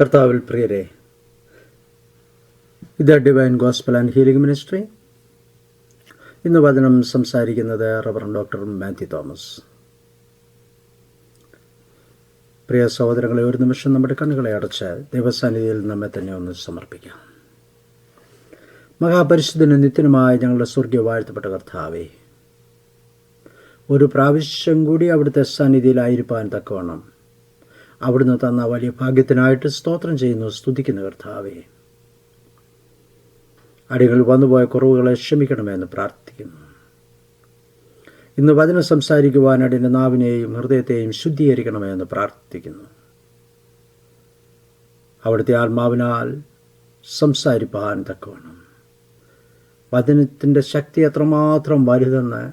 കർത്താവിൽ പ്രിയരെ, ഇത് divine gospel and healing ministry. ഇന്ന് വചനം സംസാരിക്കുന്നത് റവറൻഡ് ഡോക്ടർ മാത്യു തോമസ്. പ്രിയ സഹോദരങ്ങളെ, ഒരു നിമിഷം നമ്മുടെ കണ്ണുകളെ അടച്ച് ദൈവസാന്നിധ്യത്തിൽ നമ്മെ തന്നെ ഒന്ന് സമർപ്പിക്കാം. മഹാപരിശുദ്ധനും നിത്യനുമായ ഞങ്ങളുടെ സ്വർഗീയ വാഴ്ത്തപ്പെട്ട കർത്താവേ, ഒരു പ്രാവശ്യം കൂടി അവിടുത്തെ സാന്നിധ്യത്തിലായിരിക്കാൻ തക്കവണ്ണം അവിടുന്ന് തന്ന വലിയ ഭാഗ്യത്തിനായിട്ട് സ്തോത്രം ചെയ്യുന്നു, സ്തുതിക്കുന്ന കർത്താവേ. അടികൾ വന്നുപോയ കുറവുകളെ ക്ഷമിക്കണമെന്ന് പ്രാർത്ഥിക്കുന്നു. ഇന്ന് വചനം സംസാരിക്കുവാൻ അടിൻ്റെ നാവിനെയും ഹൃദയത്തെയും ശുദ്ധീകരിക്കണമെന്ന് പ്രാർത്ഥിക്കുന്നു. അവിടുത്തെ ആത്മാവിനാൽ സംസാരിപ്പാൻ തക്കവണ്ണം, വചനത്തിൻ്റെ ശക്തി എത്രമാത്രം വലുതെന്ന്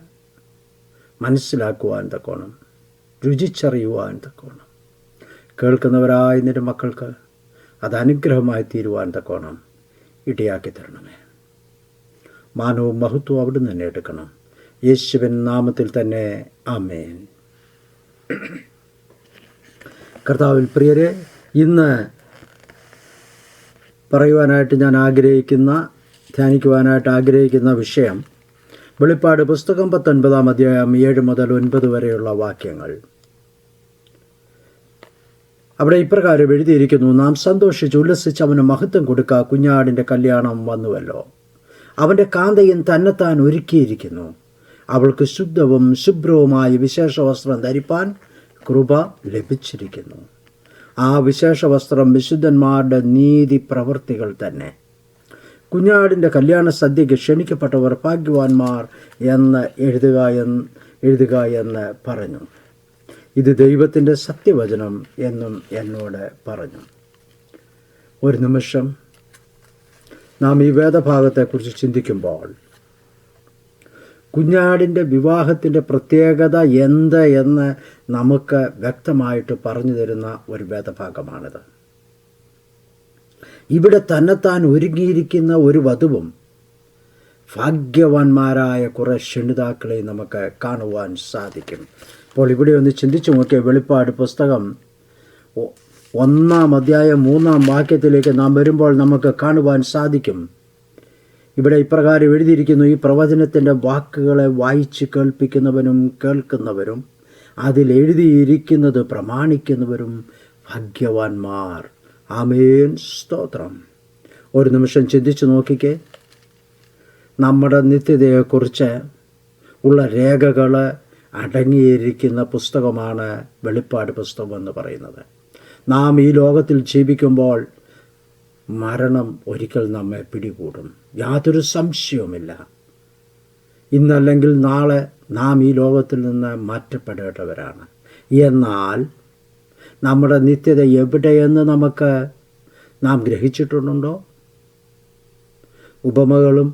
മനസ്സിലാക്കുവാൻ തക്കവണ്ണം, രുചിച്ചറിയുവാൻ തക്കവണ്ണം, കേൾക്കുന്നവരായ നിന്റെ മക്കൾക്ക് അത് അനുഗ്രഹമായി തീരുവാൻ തക്കവണ്ണം ഇടയാക്കി തരണമേ. മാനവും മഹത്വവും അവിടുന്ന് തന്നെ എടുക്കണം. യേശുവിൻ നാമത്തിൽ തന്നെ ആമേൻ. കർത്താവിൽ പ്രിയരെ, ഇന്ന് പറയുവാനായിട്ട് ഞാൻ ധ്യാനിക്കുവാനായിട്ട് ആഗ്രഹിക്കുന്ന വിഷയം വെളിപ്പാട് പുസ്തകം 19-ാം അധ്യായം 7 മുതൽ 9 വരെയുള്ള വാക്യങ്ങൾ. അവിടെ ഇപ്രകാരം എഴുതിയിരിക്കുന്നു: നാം സന്തോഷിച്ച് ഉല്ലസിച്ച് അവന് മഹത്വം കൊടുക്കുക. കുഞ്ഞാടിൻ്റെ കല്യാണം വന്നുവല്ലോ. അവൻ്റെ കാന്തയും തന്നെത്താൻ ഒരുക്കിയിരിക്കുന്നു. അവൾക്ക് ശുദ്ധവും ശുഭ്രവുമായ വിശേഷ വസ്ത്രം ധരിപ്പാൻ കൃപ ലഭിച്ചിരിക്കുന്നു. ആ വിശേഷ വസ്ത്രം വിശുദ്ധന്മാരുടെ നീതി പ്രവൃത്തികൾ തന്നെ. കുഞ്ഞാടിൻ്റെ കല്യാണ സദ്യയ്ക്ക് ക്ഷണിക്കപ്പെട്ടവർ ഭാഗ്യവാന്മാർ എന്ന് എഴുതുക എന്ന് പറഞ്ഞു. ഇത് ദൈവത്തിൻ്റെ സത്യവചനം എന്നും എന്നോട് പറഞ്ഞു. ഒരു നിമിഷം നാം ഈ വേദഭാഗത്തെക്കുറിച്ച് ചിന്തിക്കുമ്പോൾ കുഞ്ഞാടിൻ്റെ വിവാഹത്തിൻ്റെ പ്രത്യേകത എന്ത് എന്ന് നമുക്ക് വ്യക്തമായിട്ട് പറഞ്ഞു തരുന്ന ഒരു വേദഭാഗമാണിത്. ഇവിടെ തന്നെത്താൻ ഒരുങ്ങിയിരിക്കുന്ന ഒരു വധുവും ഭാഗ്യവാന്മാരായ കുറേ ക്ഷണിതാക്കളെ നമുക്ക് കാണുവാൻ സാധിക്കും. അപ്പോൾ ഇവിടെ ഒന്ന് ചിന്തിച്ചു നോക്കിയ വെളിപ്പാട് പുസ്തകം 1-ാം അധ്യായം 3-ാം വാക്യത്തിലേക്ക് നാം വരുമ്പോൾ നമുക്ക് കാണുവാൻ സാധിക്കും. ഇവിടെ ഇപ്രകാരം എഴുതിയിരിക്കുന്നു: ഈ പ്രവചനത്തിൻ്റെ വാക്കുകളെ വായിച്ച് കേൾപ്പിക്കുന്നവനും കേൾക്കുന്നവരും അതിലെഴുതിയിരിക്കുന്നത് പ്രമാണിക്കുന്നവരും ഭാഗ്യവാന്മാർ. ആമേൻ, സ്തോത്രം. ഒരു നിമിഷം ചിന്തിച്ചു നോക്കിക്കേ. നമ്മുടെ നിത്യതയെക്കുറിച്ച് ഉള്ള രേഖകൾ അടങ്ങിയിരിക്കുന്ന പുസ്തകമാണ് വെളിപ്പാട് പുസ്തകം എന്ന് പറയുന്നത്. നാം ഈ ലോകത്തിൽ ജീവിക്കുമ്പോൾ മരണം ഒരിക്കൽ നമ്മെ പിടികൂടും, യാതൊരു സംശയവുമില്ല. ഇന്നല്ലെങ്കിൽ നാളെ നാം ഈ ലോകത്തിൽ നിന്ന് മാറ്റപ്പെടേണ്ടവരാണ്. എന്നാൽ നമ്മുടെ നിത്യത എവിടെയെന്ന് നാം ഗ്രഹിച്ചിട്ടുണ്ടോ? ഉപമകളും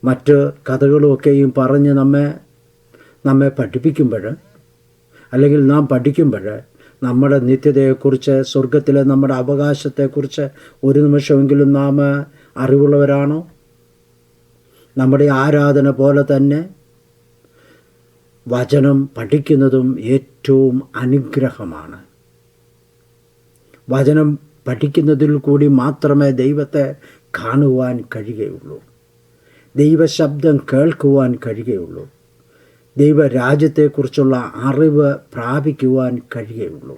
മറ്റ് കഥകളുമൊക്കെയും പറഞ്ഞ് നമ്മെ പഠിപ്പിക്കുമ്പോൾ, അല്ലെങ്കിൽ നാം പഠിക്കുമ്പോൾ നമ്മുടെ നിത്യതയെക്കുറിച്ച്, സ്വർഗത്തിലെ നമ്മുടെ അവകാശത്തെക്കുറിച്ച് ഒരു നിമിഷമെങ്കിലും നാം അറിവുള്ളവരാണോ? നമ്മുടെ ആരാധന പോലെ തന്നെ വചനം പഠിക്കുന്നതും ഏറ്റവും അനുഗ്രഹമാണ്. വചനം പഠിക്കുന്നതിൽ കൂടി മാത്രമേ ദൈവത്തെ കാണുവാൻ കഴിയുകയുള്ളൂ, ദൈവശബ്ദം കേൾക്കുവാൻ കഴിയുകയുള്ളൂ, ദൈവരാജ്യത്തെക്കുറിച്ചുള്ള അറിവ് പ്രാപിക്കുവാൻ കഴിയുകയുള്ളൂ.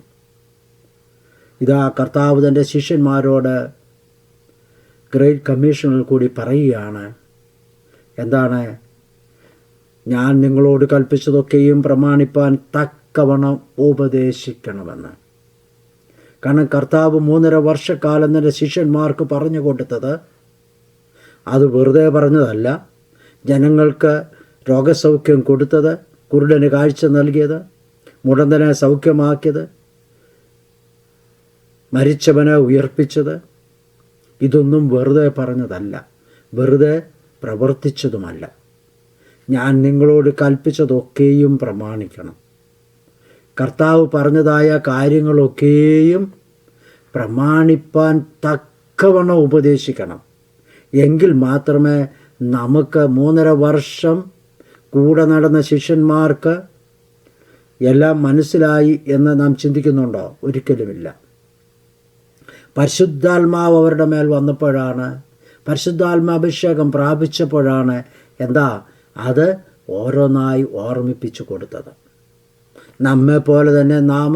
ഇതാ കർത്താവ് തൻ്റെ ശിഷ്യന്മാരോട് ഗ്രേറ്റ് കമ്മീഷനിൽ കൂടി പറയുകയാണ്. എന്താണ്? ഞാൻ നിങ്ങളോട് കൽപ്പിച്ചതൊക്കെയും പ്രമാണിപ്പാൻ തക്കവണ്ണം ഉപദേശിക്കണമെന്ന്. കാരണം കർത്താവ് 3.5 വർഷക്കാലം തൻ്റെ ശിഷ്യന്മാർക്ക് പറഞ്ഞു കൊടുത്തത് അത് വെറുതെ പറഞ്ഞതല്ല. ജനങ്ങൾക്ക് രോഗസൗഖ്യം കൊടുത്തത്, കുരുടന് കാഴ്ച നൽകിയത്, മുടന്തനെ സൗഖ്യമാക്കിയത്, മരിച്ചവനെ ഉയർപ്പിച്ചത്, ഇതൊന്നും വെറുതെ പറഞ്ഞതല്ല, വെറുതെ പ്രവർത്തിച്ചതുമല്ല. ഞാൻ നിങ്ങളോട് കൽപ്പിച്ചതൊക്കെയും പ്രമാണിക്കണം. കർത്താവ് പറഞ്ഞതായ കാര്യങ്ങളൊക്കെയും പ്രമാണിപ്പാൻ തക്കവണ്ണം ഉപദേശിക്കണം. എങ്കിൽ മാത്രമേ നമുക്ക് 3.5 വർഷം കൂടെ നടന്ന ശിഷ്യന്മാർക്ക് എല്ലാം മനസ്സിലായി എന്ന് നാം ചിന്തിക്കുന്നുണ്ടോ? ഒരിക്കലുമില്ല. പരിശുദ്ധാത്മാവ് അവരുടെ മേൽ വന്നപ്പോഴാണ്, പരിശുദ്ധാത്മാഭിഷേകം പ്രാപിച്ചപ്പോഴാണ് അത് ഓരോന്നായി ഓർമ്മിപ്പിച്ചു കൊടുത്തത്. നമ്മെപ്പോലെ തന്നെ നാം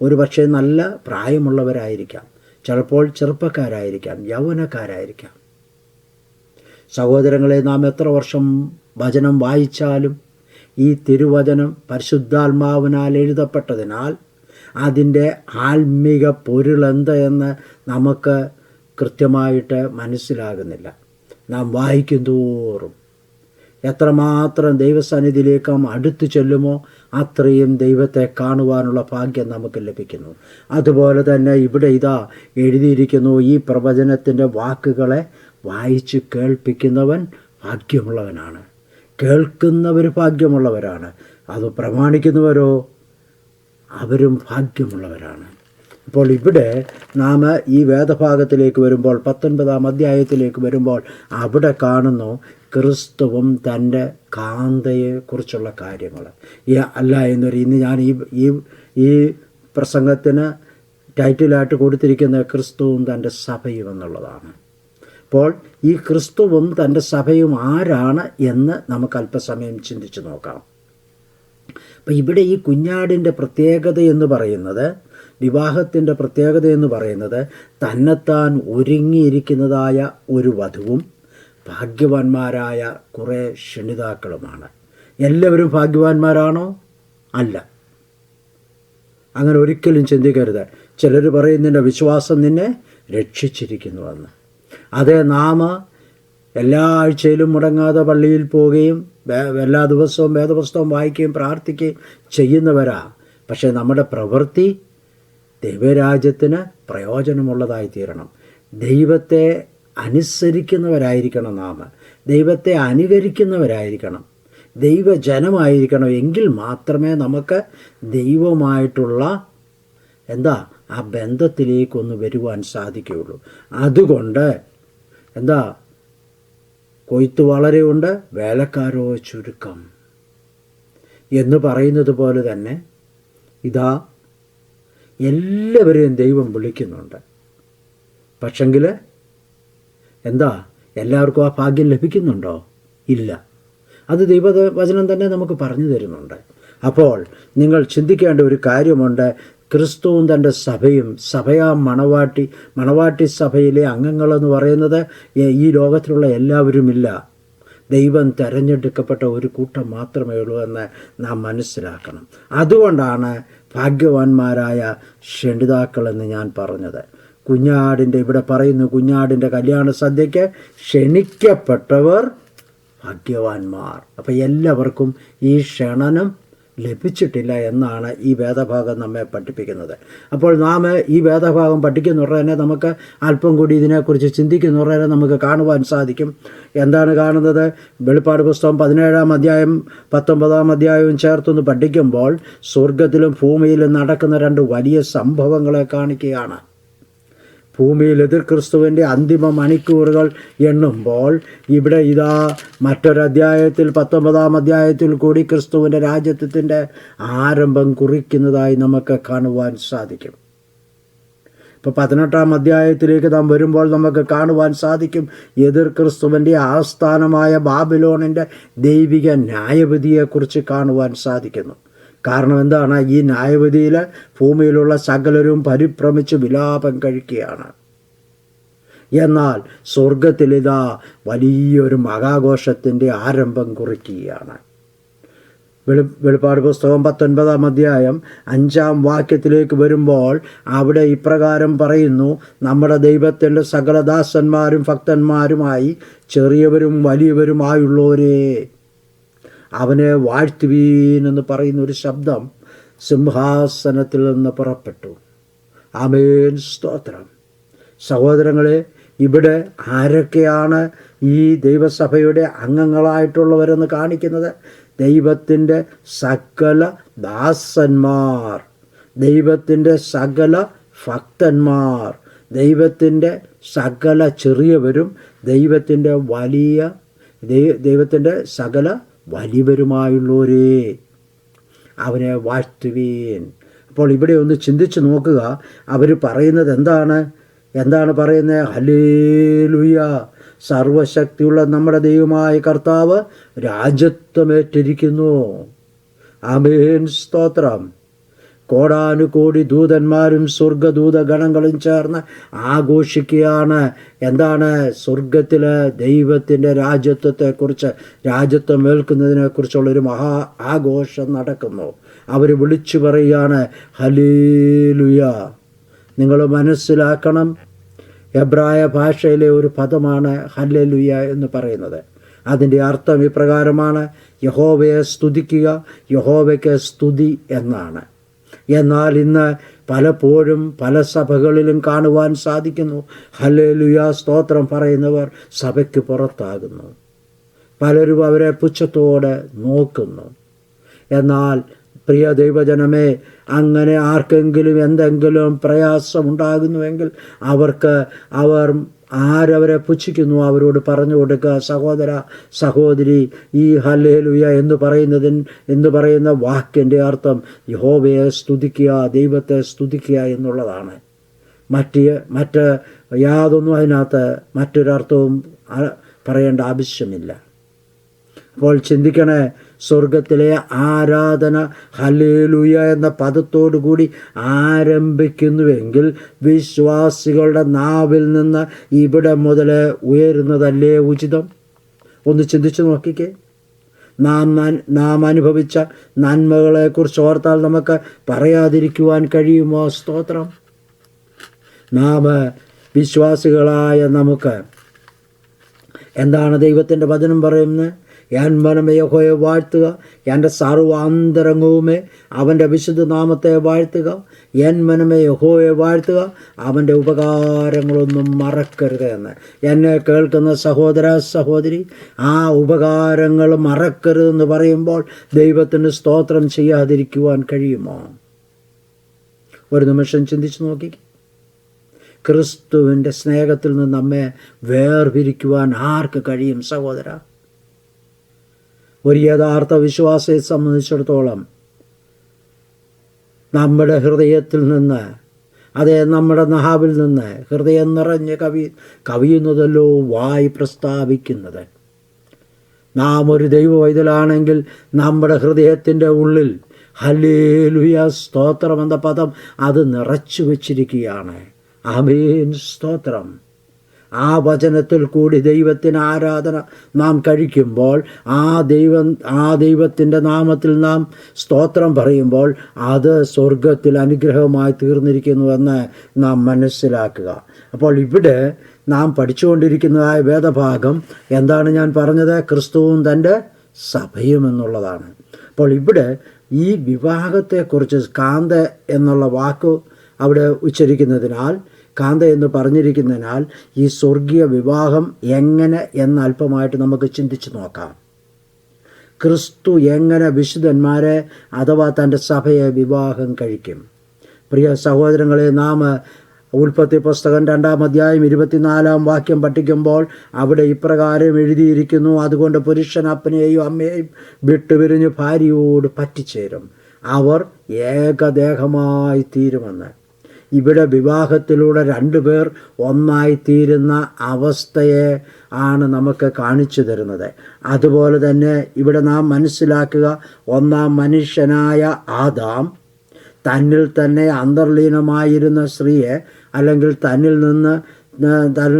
ഒരു പക്ഷേ നല്ല പ്രായമുള്ളവരായിരിക്കാം, ചിലപ്പോൾ ചെറുപ്പക്കാരായിരിക്കാം, യൗവനക്കാരായിരിക്കാം. സഹോദരങ്ങളെ, നാം എത്ര വർഷം വചനം വായിച്ചാലും ഈ തിരുവചനം പരിശുദ്ധാത്മാവിനാൽ എഴുതപ്പെട്ടതിനാൽ അതിൻ്റെ ആത്മീക പൊരുളെന്ത് എന്ന് നമുക്ക് കൃത്യമായിട്ട് മനസ്സിലാകുന്നില്ല. നാം വായിക്കും തോറും എത്രമാത്രം ദൈവസന്നിധിയിലേക്ക് അടുത്തു ചെല്ലുമോ അത്രയും ദൈവത്തെ കാണുവാനുള്ള ഭാഗ്യം നമുക്ക് ലഭിക്കുന്നു. അതുപോലെ തന്നെ ഇവിടെ എഴുതിയിരിക്കുന്നു, ഈ പ്രവചനത്തിൻ്റെ വാക്കുകളെ വായിച്ച് കേൾപ്പിക്കുന്നവൻ ഭാഗ്യമുള്ളവനാണ്. കേൾക്കുന്നവർ ഭാഗ്യമുള്ളവരാണ്, അത് പ്രമാണിക്കുന്നവരോ അവരും ഭാഗ്യമുള്ളവരാണ്. അപ്പോൾ ഇവിടെ നാം ഈ വേദഭാഗത്തിലേക്ക് വരുമ്പോൾ, 19-ാം അധ്യായത്തിലേക്ക് വരുമ്പോൾ അവിടെ കാണുന്നു ക്രിസ്തുവും തൻ്റെ കാന്തയെക്കുറിച്ചുള്ള കാര്യങ്ങൾ. അല്ല എന്നൊരു ഇന്ന് ഞാൻ ഈ പ്രസംഗത്തിന് ടൈറ്റിലായിട്ട് കൊടുത്തിരിക്കുന്ന ക്രിസ്തുവും തൻ്റെ സഭയും എന്നുള്ളതാണ്. അപ്പോൾ ഈ ക്രിസ്തുവും തൻ്റെ സഭയും ആരാണ് എന്ന് നമുക്ക് അല്പസമയം ചിന്തിച്ച് നോക്കാം. അപ്പം ഇവിടെ ഈ കുഞ്ഞാടിൻ്റെ പ്രത്യേകത എന്ന് പറയുന്നത്, വിവാഹത്തിൻ്റെ പ്രത്യേകത എന്ന് പറയുന്നത് തന്നെത്താൻ ഒരുങ്ങിയിരിക്കുന്നതായ ഒരു വധുവും ഭാഗ്യവാന്മാരായ കുറേ ക്ഷണിതാക്കളുമാണ്. എല്ലാവരും ഭാഗ്യവാന്മാരാണോ? അല്ല. അങ്ങനെ ഒരിക്കലും ചിന്തിക്കരുത്. ചിലർ പറയുന്നതിൻ്റെ വിശ്വാസം നിന്നെ രക്ഷിച്ചിരിക്കുന്നുവെന്ന്. അതേ, നാം എല്ലാ ആഴ്ചയിലും മുടങ്ങാതെ പള്ളിയിൽ പോവുകയും എല്ലാ ദിവസവും വേദപുസ്തകം വായിക്കുകയും പ്രാർത്ഥിക്കുകയും ചെയ്യുന്നവരാ. പക്ഷേ നമ്മുടെ പ്രവൃത്തി ദൈവരാജ്യത്തിന് പ്രയോജനമുള്ളതായി തീരണം. ദൈവത്തെ അനുസരിക്കുന്നവരായിരിക്കണം, നാം ദൈവത്തെ അനുകരിക്കുന്നവരായിരിക്കണം, ദൈവജനമായിരിക്കണം. എങ്കിൽ മാത്രമേ നമുക്ക് ദൈവമായിട്ടുള്ള ആ ബന്ധത്തിലേക്കൊന്ന് വരുവാൻ സാധിക്കുകയുള്ളൂ. അതുകൊണ്ട് കൊയ്ത്ത് വളരെയുണ്ട്, വേലക്കാരോ ചുരുക്കം എന്ന് പറയുന്നത് പോലെ തന്നെ എല്ലാവരെയും ദൈവം വിളിക്കുന്നുണ്ട്. പക്ഷെങ്കിൽ എല്ലാവർക്കും ആ ഭാഗ്യം ലഭിക്കുന്നുണ്ടോ? ഇല്ല. അത് ദൈവവചനം തന്നെ നമുക്ക് പറഞ്ഞു തരുന്നുണ്ട്. അപ്പോൾ നിങ്ങൾ ചിന്തിക്കേണ്ട ഒരു കാര്യമുണ്ട്. ക്രിസ്തുവും തൻ്റെ സഭയും, സഭയാം മണവാട്ടി സഭയിലെ അംഗങ്ങളെന്ന് പറയുന്നത് ഈ ലോകത്തിലുള്ള എല്ലാവരുമില്ല. ദൈവം തിരഞ്ഞെടുക്കപ്പെട്ട ഒരു കൂട്ടം മാത്രമേ ഉള്ളൂ എന്ന് നാം മനസ്സിലാക്കണം. അതുകൊണ്ടാണ് ഭാഗ്യവാന്മാരായ ക്ഷണിതാക്കളെന്ന് ഞാൻ പറഞ്ഞത്. കുഞ്ഞാടിൻ്റെ ഇവിടെ പറയുന്നു, കുഞ്ഞാടിൻ്റെ കല്യാണ സദ്യയ്ക്ക് ക്ഷണിക്കപ്പെട്ടവർ ഭാഗ്യവാന്മാർ. അപ്പം എല്ലാവർക്കും ഈ ക്ഷണനം ലഭിച്ചിട്ടില്ല എന്നാണ് ഈ വേദഭാഗം നമ്മെ പഠിപ്പിക്കുന്നത്. അപ്പോൾ നാം ഈ വേദഭാഗം പഠിക്കുന്നുടനെ നമുക്ക് അല്പം കൂടി ഇതിനെക്കുറിച്ച് ചിന്തിക്കുന്നുടനെ നമുക്ക് കാണുവാൻ സാധിക്കും. എന്താണ് കാണുന്നത്? വെളിപ്പാട് പുസ്തകം 17-ാം അധ്യായം 19-ാം അധ്യായവും ചേർത്തൊന്ന് പഠിക്കുമ്പോൾ സ്വർഗത്തിലും ഭൂമിയിലും നടക്കുന്ന രണ്ട് വലിയ സംഭവങ്ങളെ കാണിക്കുകയാണ്. ഭൂമിയിൽ എതിർ ക്രിസ്തുവിൻ്റെ അന്തിമ മണിക്കൂറുകൾ എണ്ണുമ്പോൾ ഇവിടെ മറ്റൊരധ്യായത്തിൽ 19-ാം അധ്യായത്തിൽ കൂടി ക്രിസ്തുവിൻ്റെ രാജ്യത്വത്തിൻ്റെ ആരംഭം കുറിക്കുന്നതായി നമുക്ക് കാണുവാൻ സാധിക്കും. ഇപ്പോൾ 18-ാം അധ്യായത്തിലേക്ക് നാം വരുമ്പോൾ നമുക്ക് കാണുവാൻ സാധിക്കും എതിർ ക്രിസ്തുവിൻ്റെ ആസ്ഥാനമായ ബാബിലോണിൻ്റെ ദൈവിക ന്യായവിധിയെക്കുറിച്ച് കാണുവാൻ സാധിക്കുന്നു. കാരണം എന്താണ്? ഈ ന്യായവിധിയിൽ ഭൂമിയിലുള്ള സകലരും പരിഭ്രമിച്ച് വിലാപം കഴിക്കുകയാണ്. എന്നാൽ സ്വർഗത്തിൽ വലിയൊരു മഹാഘോഷത്തിൻ്റെ ആരംഭം കുറിക്കുകയാണ്. വെളിപ്പാട് പുസ്തകം 19-ാം അധ്യായം 5-ാം വാക്യത്തിലേക്ക് വരുമ്പോൾ അവിടെ ഇപ്രകാരം പറയുന്നു, നമ്മുടെ ദൈവത്തിൻ്റെ സകലദാസന്മാരും ഭക്തന്മാരുമായി ചെറിയവരും വലിയവരുമായുള്ളവരെ അവനെ വാഴ്ത്തുവീൻ എന്ന് പറയുന്ന ഒരു ശബ്ദം സിംഹാസനത്തിൽ നിന്ന് പുറപ്പെട്ടു. ആമേൻ, സ്തോത്രം. സഹോദരങ്ങളെ, ഇവിടെ ആരൊക്കെയാണ് ഈ ദൈവസഭയുടെ അംഗങ്ങളായിട്ടുള്ളവരെന്ന് കാണിക്കുന്നത്? ദൈവത്തിൻ്റെ സകല ദാസന്മാർ, ദൈവത്തിൻ്റെ സകല ഭക്തന്മാർ, ദൈവത്തിൻ്റെ സകല ചെറിയവരും ദൈവത്തിൻ്റെ സകല വലിയവരുമായുള്ളവരെ അവനെ വാഴ്ത്തുവീൻ. അപ്പോൾ ഇവിടെ ഒന്ന് ചിന്തിച്ച് നോക്കുക. അവർ പറയുന്നത് എന്താണ്? എന്താണ് പറയുന്നത്? ഹല്ലേലൂയ, സർവശക്തിയുള്ള നമ്മുടെ ദൈവമായ കർത്താവ് രാജത്വമേറ്റിരിക്കുന്നു. ആമേൻ, സ്തോത്രം. കോടാനുകോടി ദൂതന്മാരും സ്വർഗദൂത ഗണങ്ങളും ചേർന്ന് ആഘോഷിക്കുകയാണ്. എന്താണ്? സ്വർഗത്തിലെ ദൈവത്തിൻ്റെ രാജ്യത്വത്തെക്കുറിച്ച്, രാജ്യത്വം ഏൽക്കുന്നതിനെക്കുറിച്ചുള്ളൊരു മഹാ ആഘോഷം നടക്കുന്നു. അവർ വിളിച്ചു പറയുകയാണ് ഹല്ലേലൂയ. നിങ്ങൾ മനസ്സിലാക്കണം, എബ്രായ ഭാഷയിലെ ഒരു പദമാണ് ഹല്ലേലൂയ എന്ന് പറയുന്നത്. അതിൻ്റെ അർത്ഥം ഇപ്രകാരമാണ്: യഹോവയെ സ്തുതിക്കുക, യഹോവയ്ക്ക് സ്തുതി എന്നാണ്. എന്നാൽ ഇന്ന് പലപ്പോഴും പല സഭകളിലും കാണുവാൻ സാധിക്കുന്നു, ഹല്ലേലൂയ സ്തോത്രം പറയുന്നവർ സഭയ്ക്ക് പുറത്താകുന്നു. പലരും അവരെ പുച്ഛത്തോടെ നോക്കുന്നു. എന്നാൽ പ്രിയ ദൈവജനമേ, അങ്ങനെ ആർക്കെങ്കിലും എന്തെങ്കിലും പ്രയാസമുണ്ടാകുന്നുവെങ്കിൽ അവർ ആരവരെ പുച്ഛിക്കുന്നു അവരോട് പറഞ്ഞു കൊടുക്കുക, സഹോദര സഹോദരി, ഈ ഹല്ലേലൂയ എന്ന് പറയുന്ന വാക്കിൻ്റെ അർത്ഥം യഹോവയെ സ്തുതിക്കുക, ദൈവത്തെ സ്തുതിക്കുക എന്നുള്ളതാണ്. മറ്റ് യാതൊന്നും അതിനകത്ത് മറ്റൊരർത്ഥവും പറയേണ്ട ആവശ്യമില്ല. അപ്പോൾ ചിന്തിക്കണേ, സ്വർഗത്തിലെ ആരാധന ഹല്ലേലൂയ എന്ന പദത്തോടു കൂടി ആരംഭിക്കുന്നുവെങ്കിൽ വിശ്വാസികളുടെ നാവിൽ നിന്ന് ഇവിടെ മുതൽ ഉയരുന്നതല്ലേ ഉചിതം? ഒന്ന് ചിന്തിച്ചു നോക്കിക്കേ. നാം അനുഭവിച്ച നന്മകളെക്കുറിച്ച് ഓർത്താൽ നമുക്ക് പറയാതിരിക്കുവാൻ കഴിയുമോ? സ്തോത്രം. നാം വിശ്വാസികളായ നമുക്ക് എന്താണ് ദൈവത്തിൻ്റെ വചനം പറയുന്നത്? എൻ മനമേ യഹോവയെ വാഴ്ത്തുക, എൻ്റെ സർവാന്തരംഗവുമേ അവൻ്റെ വിശുദ്ധ നാമത്തെ വാഴ്ത്തുക. എൻ മനമേ യഹോവയെ വാഴ്ത്തുക, അവൻ്റെ ഉപകാരങ്ങളൊന്നും മറക്കരുത് എന്ന്. എന്നെ കേൾക്കുന്ന സഹോദര സഹോദരി, ആ ഉപകാരങ്ങൾ മറക്കരുതെന്ന് പറയുമ്പോൾ ദൈവത്തിന് സ്തോത്രം ചെയ്യാതിരിക്കുവാൻ കഴിയുമോ? ഒരു നിമിഷം ചിന്തിച്ചു നോക്കി. ക്രിസ്തുവിൻ്റെ സ്നേഹത്തിൽ നിന്ന് നമ്മെ വേർപിരിക്കുവാൻ ആർക്ക് കഴിയും സഹോദര? ഒരു യഥാർത്ഥ വിശ്വാസിയെ സംബന്ധിച്ചിടത്തോളം നമ്മുടെ ഹൃദയത്തിൽ നിന്ന്, നമ്മുടെ നാവിൽ നിന്ന് ഹൃദയം നിറഞ്ഞ് കവിയുന്നതല്ലോ വായ് പ്രസ്താവിക്കുന്നത്. നാം ഒരു ദൈവവൈതലാണെങ്കിൽ നമ്മുടെ ഹൃദയത്തിൻ്റെ ഉള്ളിൽ ഹല്ലേലൂയ സ്തോത്രം എന്ന പദം അത് നിറച്ചു വച്ചിരിക്കുകയാണ്. ആമേൻ, സ്തോത്രം. ആ വചനത്തിൽ കൂടി ദൈവത്തിന് ആരാധന നാം കഴിക്കുമ്പോൾ, ആ ദൈവത്തിൻ്റെ നാമത്തിൽ നാം സ്തോത്രം പറയുമ്പോൾ അത് സ്വർഗത്തിൽ അനുഗ്രഹമായി തീർന്നിരിക്കുന്നുവെന്ന് നാം മനസ്സിലാക്കുക. അപ്പോൾ ഇവിടെ നാം പഠിച്ചുകൊണ്ടിരിക്കുന്നതായ വേദഭാഗം എന്താണ് ഞാൻ പറഞ്ഞത്? ക്രിസ്തുവും തൻ്റെ സഭയും എന്നുള്ളതാണ്. അപ്പോൾ ഇവിടെ ഈ വിവാഹത്തെക്കുറിച്ച് കാന്ത എന്നുള്ള വാക്ക് അവിടെ ഉച്ചരിക്കുന്നതിനാൽ, കാന്ത എന്ന് പറഞ്ഞിരിക്കുന്നതിനാൽ ഈ സ്വർഗീയ വിവാഹം എങ്ങനെ എന്ന് അല്പമായിട്ട് നമുക്ക് ചിന്തിച്ചു നോക്കാം. ക്രിസ്തു എങ്ങനെ വിശുദ്ധന്മാരെ അഥവാ തൻ്റെ സഭയെ വിവാഹം കഴിക്കും? പ്രിയ സഹോദരങ്ങളെ, നാം ഉൽപ്പത്തി പുസ്തകം 2-ാം അധ്യായം 24-ാം വാക്യം പഠിക്കുമ്പോൾ അവിടെ ഇപ്രകാരം എഴുതിയിരിക്കുന്നു: അതുകൊണ്ട് പുരുഷൻ അപ്പനെയും അമ്മയെയും വിട്ടുപിരിഞ്ഞ് ഭാര്യയോട് പറ്റിച്ചേരും, അവർ ഏകദേഹമായി തീരുമെന്ന്. ഇവിടെ വിവാഹത്തിലൂടെ രണ്ടുപേർ ഒന്നായിത്തീരുന്ന അവസ്ഥയെ ആണ് നമുക്ക് കാണിച്ചു തരുന്നത്. അതുപോലെ തന്നെ ഇവിടെ നാം മനസ്സിലാക്കുക, ഒന്നാം മനുഷ്യനായ ആദാം തന്നിൽ തന്നെ അന്തർലീനമായിരുന്ന സ്ത്രീയെ, അല്ലെങ്കിൽ തന്നിൽ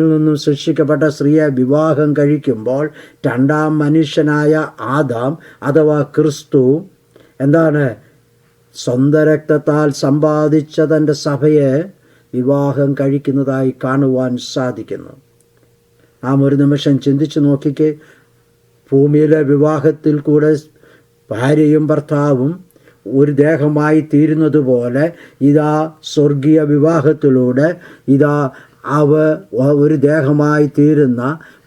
നിന്നും സൃഷ്ടിക്കപ്പെട്ട സ്ത്രീയെ വിവാഹം കഴിക്കുമ്പോൾ രണ്ടാം മനുഷ്യനായ ആദാം അഥവാ ക്രിസ്തു എന്താണ്? സ്വന്തം രക്തത്താൽ സമ്പാദിച്ച തൻ്റെ സഭയെ വിവാഹം കഴിക്കുന്നതായി കാണുവാൻ സാധിക്കുന്നു. നാം ഒരു നിമിഷം ചിന്തിച്ചു നോക്കിക്കേ. ഭൂമിയിലെ വിവാഹത്തിൽ കൂടെ ഭാര്യയും ഭർത്താവും ഒരു ദേഹമായി തീരുന്നത് പോലെ ഇതാ സ്വർഗീയ വിവാഹത്തിലൂടെ ഒരു ദേഹമായി തീരുന്ന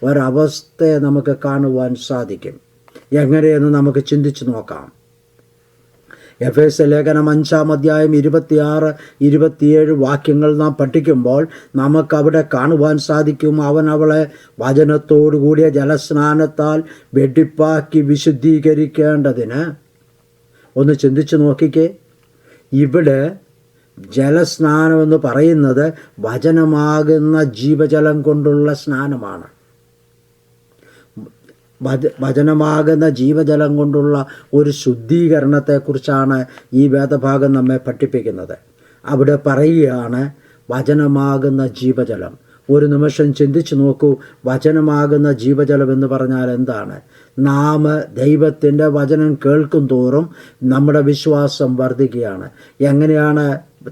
ഒരവസ്ഥയെ നമുക്ക് കാണുവാൻ സാധിക്കും. എങ്ങനെയെന്ന് നമുക്ക് ചിന്തിച്ചു നോക്കാം. എഫേസ്യ ലേഖനം 5-ാം അധ്യായം 26-27 വാക്യങ്ങൾ നാം പഠിക്കുമ്പോൾ നമുക്കവിടെ കാണുവാൻ സാധിക്കും, അവൻ അവളെ വചനത്തോടുകൂടിയ ജലസ്നാനത്താൽ വെടിപ്പാക്കി വിശുദ്ധീകരിക്കേണ്ടതിന്. ഒന്ന് ചിന്തിച്ചു നോക്കിക്കേ. ഇവിടെ ജലസ്നാനം എന്ന് പറയുന്നത് വചനമാകുന്ന ജീവജലം കൊണ്ടുള്ള സ്നാനമാണ്. വചനമാകുന്ന ജീവജലം കൊണ്ടുള്ള ഒരു ശുദ്ധീകരണത്തെക്കുറിച്ചാണ് ഈ വേദഭാഗം നമ്മെ പഠിപ്പിക്കുന്നത്. അവിടെ പറയുകയാണ് വചനമാകുന്ന ജീവജലം. ഒരു നിമിഷം ചിന്തിച്ചു നോക്കൂ, വചനമാകുന്ന ജീവജലം എന്ന് പറഞ്ഞാൽ എന്താണ്? നാം ദൈവത്തിൻ്റെ വചനം കേൾക്കും തോറും നമ്മുടെ വിശ്വാസം വർദ്ധിക്കുകയാണ്. എങ്ങനെയാണ്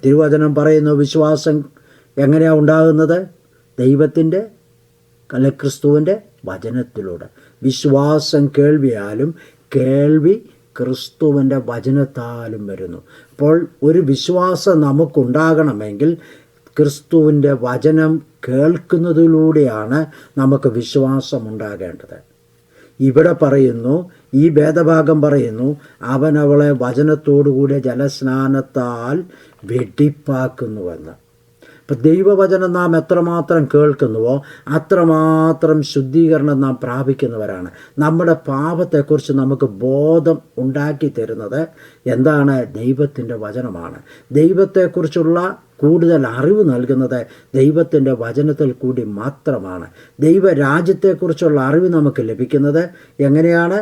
തിരുവചനം പറയുന്നു? വിശ്വാസം എങ്ങനെയാണ് ഉണ്ടാകുന്നത്? ദൈവത്തിൻ്റെ അല്ലെ ക്രിസ്തുവിൻ്റെ വചനത്തിലൂടെ. വിശ്വാസം കേൾവിയാലും കേൾവി ക്രിസ്തുവിൻ്റെ വചനത്താലും വരുന്നു. അപ്പോൾ ഒരു വിശ്വാസം നമുക്കുണ്ടാകണമെങ്കിൽ ക്രിസ്തുവിൻ്റെ വചനം കേൾക്കുന്നതിലൂടെയാണ് നമുക്ക് വിശ്വാസം ഉണ്ടാകേണ്ടത്. ഇവിടെ പറയുന്നു, ഈ വേദഭാഗം പറയുന്നു, അവൻ അവളെ വചനത്തോടുകൂടി ജലസ്നാനത്താൽ വെടിപ്പാക്കുന്നുവെന്ന്. അപ്പം ദൈവവചനം നാം എത്രമാത്രം കേൾക്കുന്നുവോ അത്രമാത്രം ശുദ്ധീകരണം നാം പ്രാപിക്കുന്നവരാണ്. നമ്മുടെ പാപത്തെക്കുറിച്ച് നമുക്ക് ബോധം ഉണ്ടാക്കി തരുന്നത് എന്താണ്? ദൈവത്തിൻ്റെ വചനമാണ്. ദൈവത്തെക്കുറിച്ചുള്ള കൂടുതൽ അറിവ് നൽകുന്നത് ദൈവത്തിൻ്റെ വചനത്തിൽ കൂടി മാത്രമാണ്. ദൈവരാജ്യത്തെക്കുറിച്ചുള്ള അറിവ് നമുക്ക് ലഭിക്കുന്നത് എങ്ങനെയാണ്?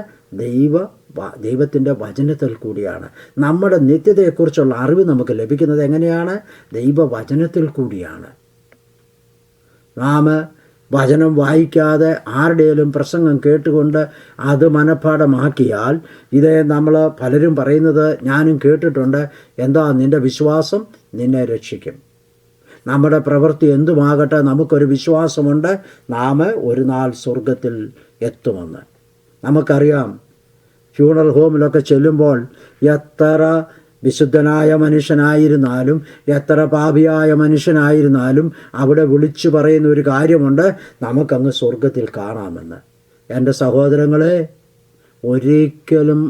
ദൈവത്തിൻ്റെ വചനത്തിൽ കൂടിയാണ്. നമ്മുടെ നിത്യതയെക്കുറിച്ചുള്ള അറിവ് നമുക്ക് ലഭിക്കുന്നത് എങ്ങനെയാണ്? ദൈവവചനത്തിൽ കൂടിയാണ്. നാം വചനം വായിക്കാതെ ആരുടെയും പ്രസംഗം കേട്ടുകൊണ്ട് അത് മനഃപ്പാഠമാക്കിയാൽ, ഇതേ നമ്മൾ പലരും പറയുന്നത് ഞാനും കേട്ടിട്ടുണ്ട്, എന്താ നിൻ്റെ വിശ്വാസം നിന്നെ രക്ഷിക്കും. നമ്മുടെ പ്രവൃത്തി എന്തുമാകട്ടെ, നമുക്കൊരു വിശ്വാസമുണ്ട്, നാം ഒരു നാൾ സ്വർഗത്തിൽ എത്തുമെന്ന്. നമുക്കറിയാം, ഫ്യൂണറൽ ഹോമിലൊക്കെ ചെല്ലുമ്പോൾ എത്ര വിശുദ്ധനായ മനുഷ്യനായിരുന്നാലും എത്ര പാപിയായ മനുഷ്യനായിരുന്നാലും അവിടെ വിളിച്ചു പറയുന്ന ഒരു കാര്യമുണ്ട്, നമുക്കങ്ങ് സ്വർഗത്തിൽ കാണാമെന്ന്. എൻ്റെ സഹോദരങ്ങളെ, ഒരിക്കലും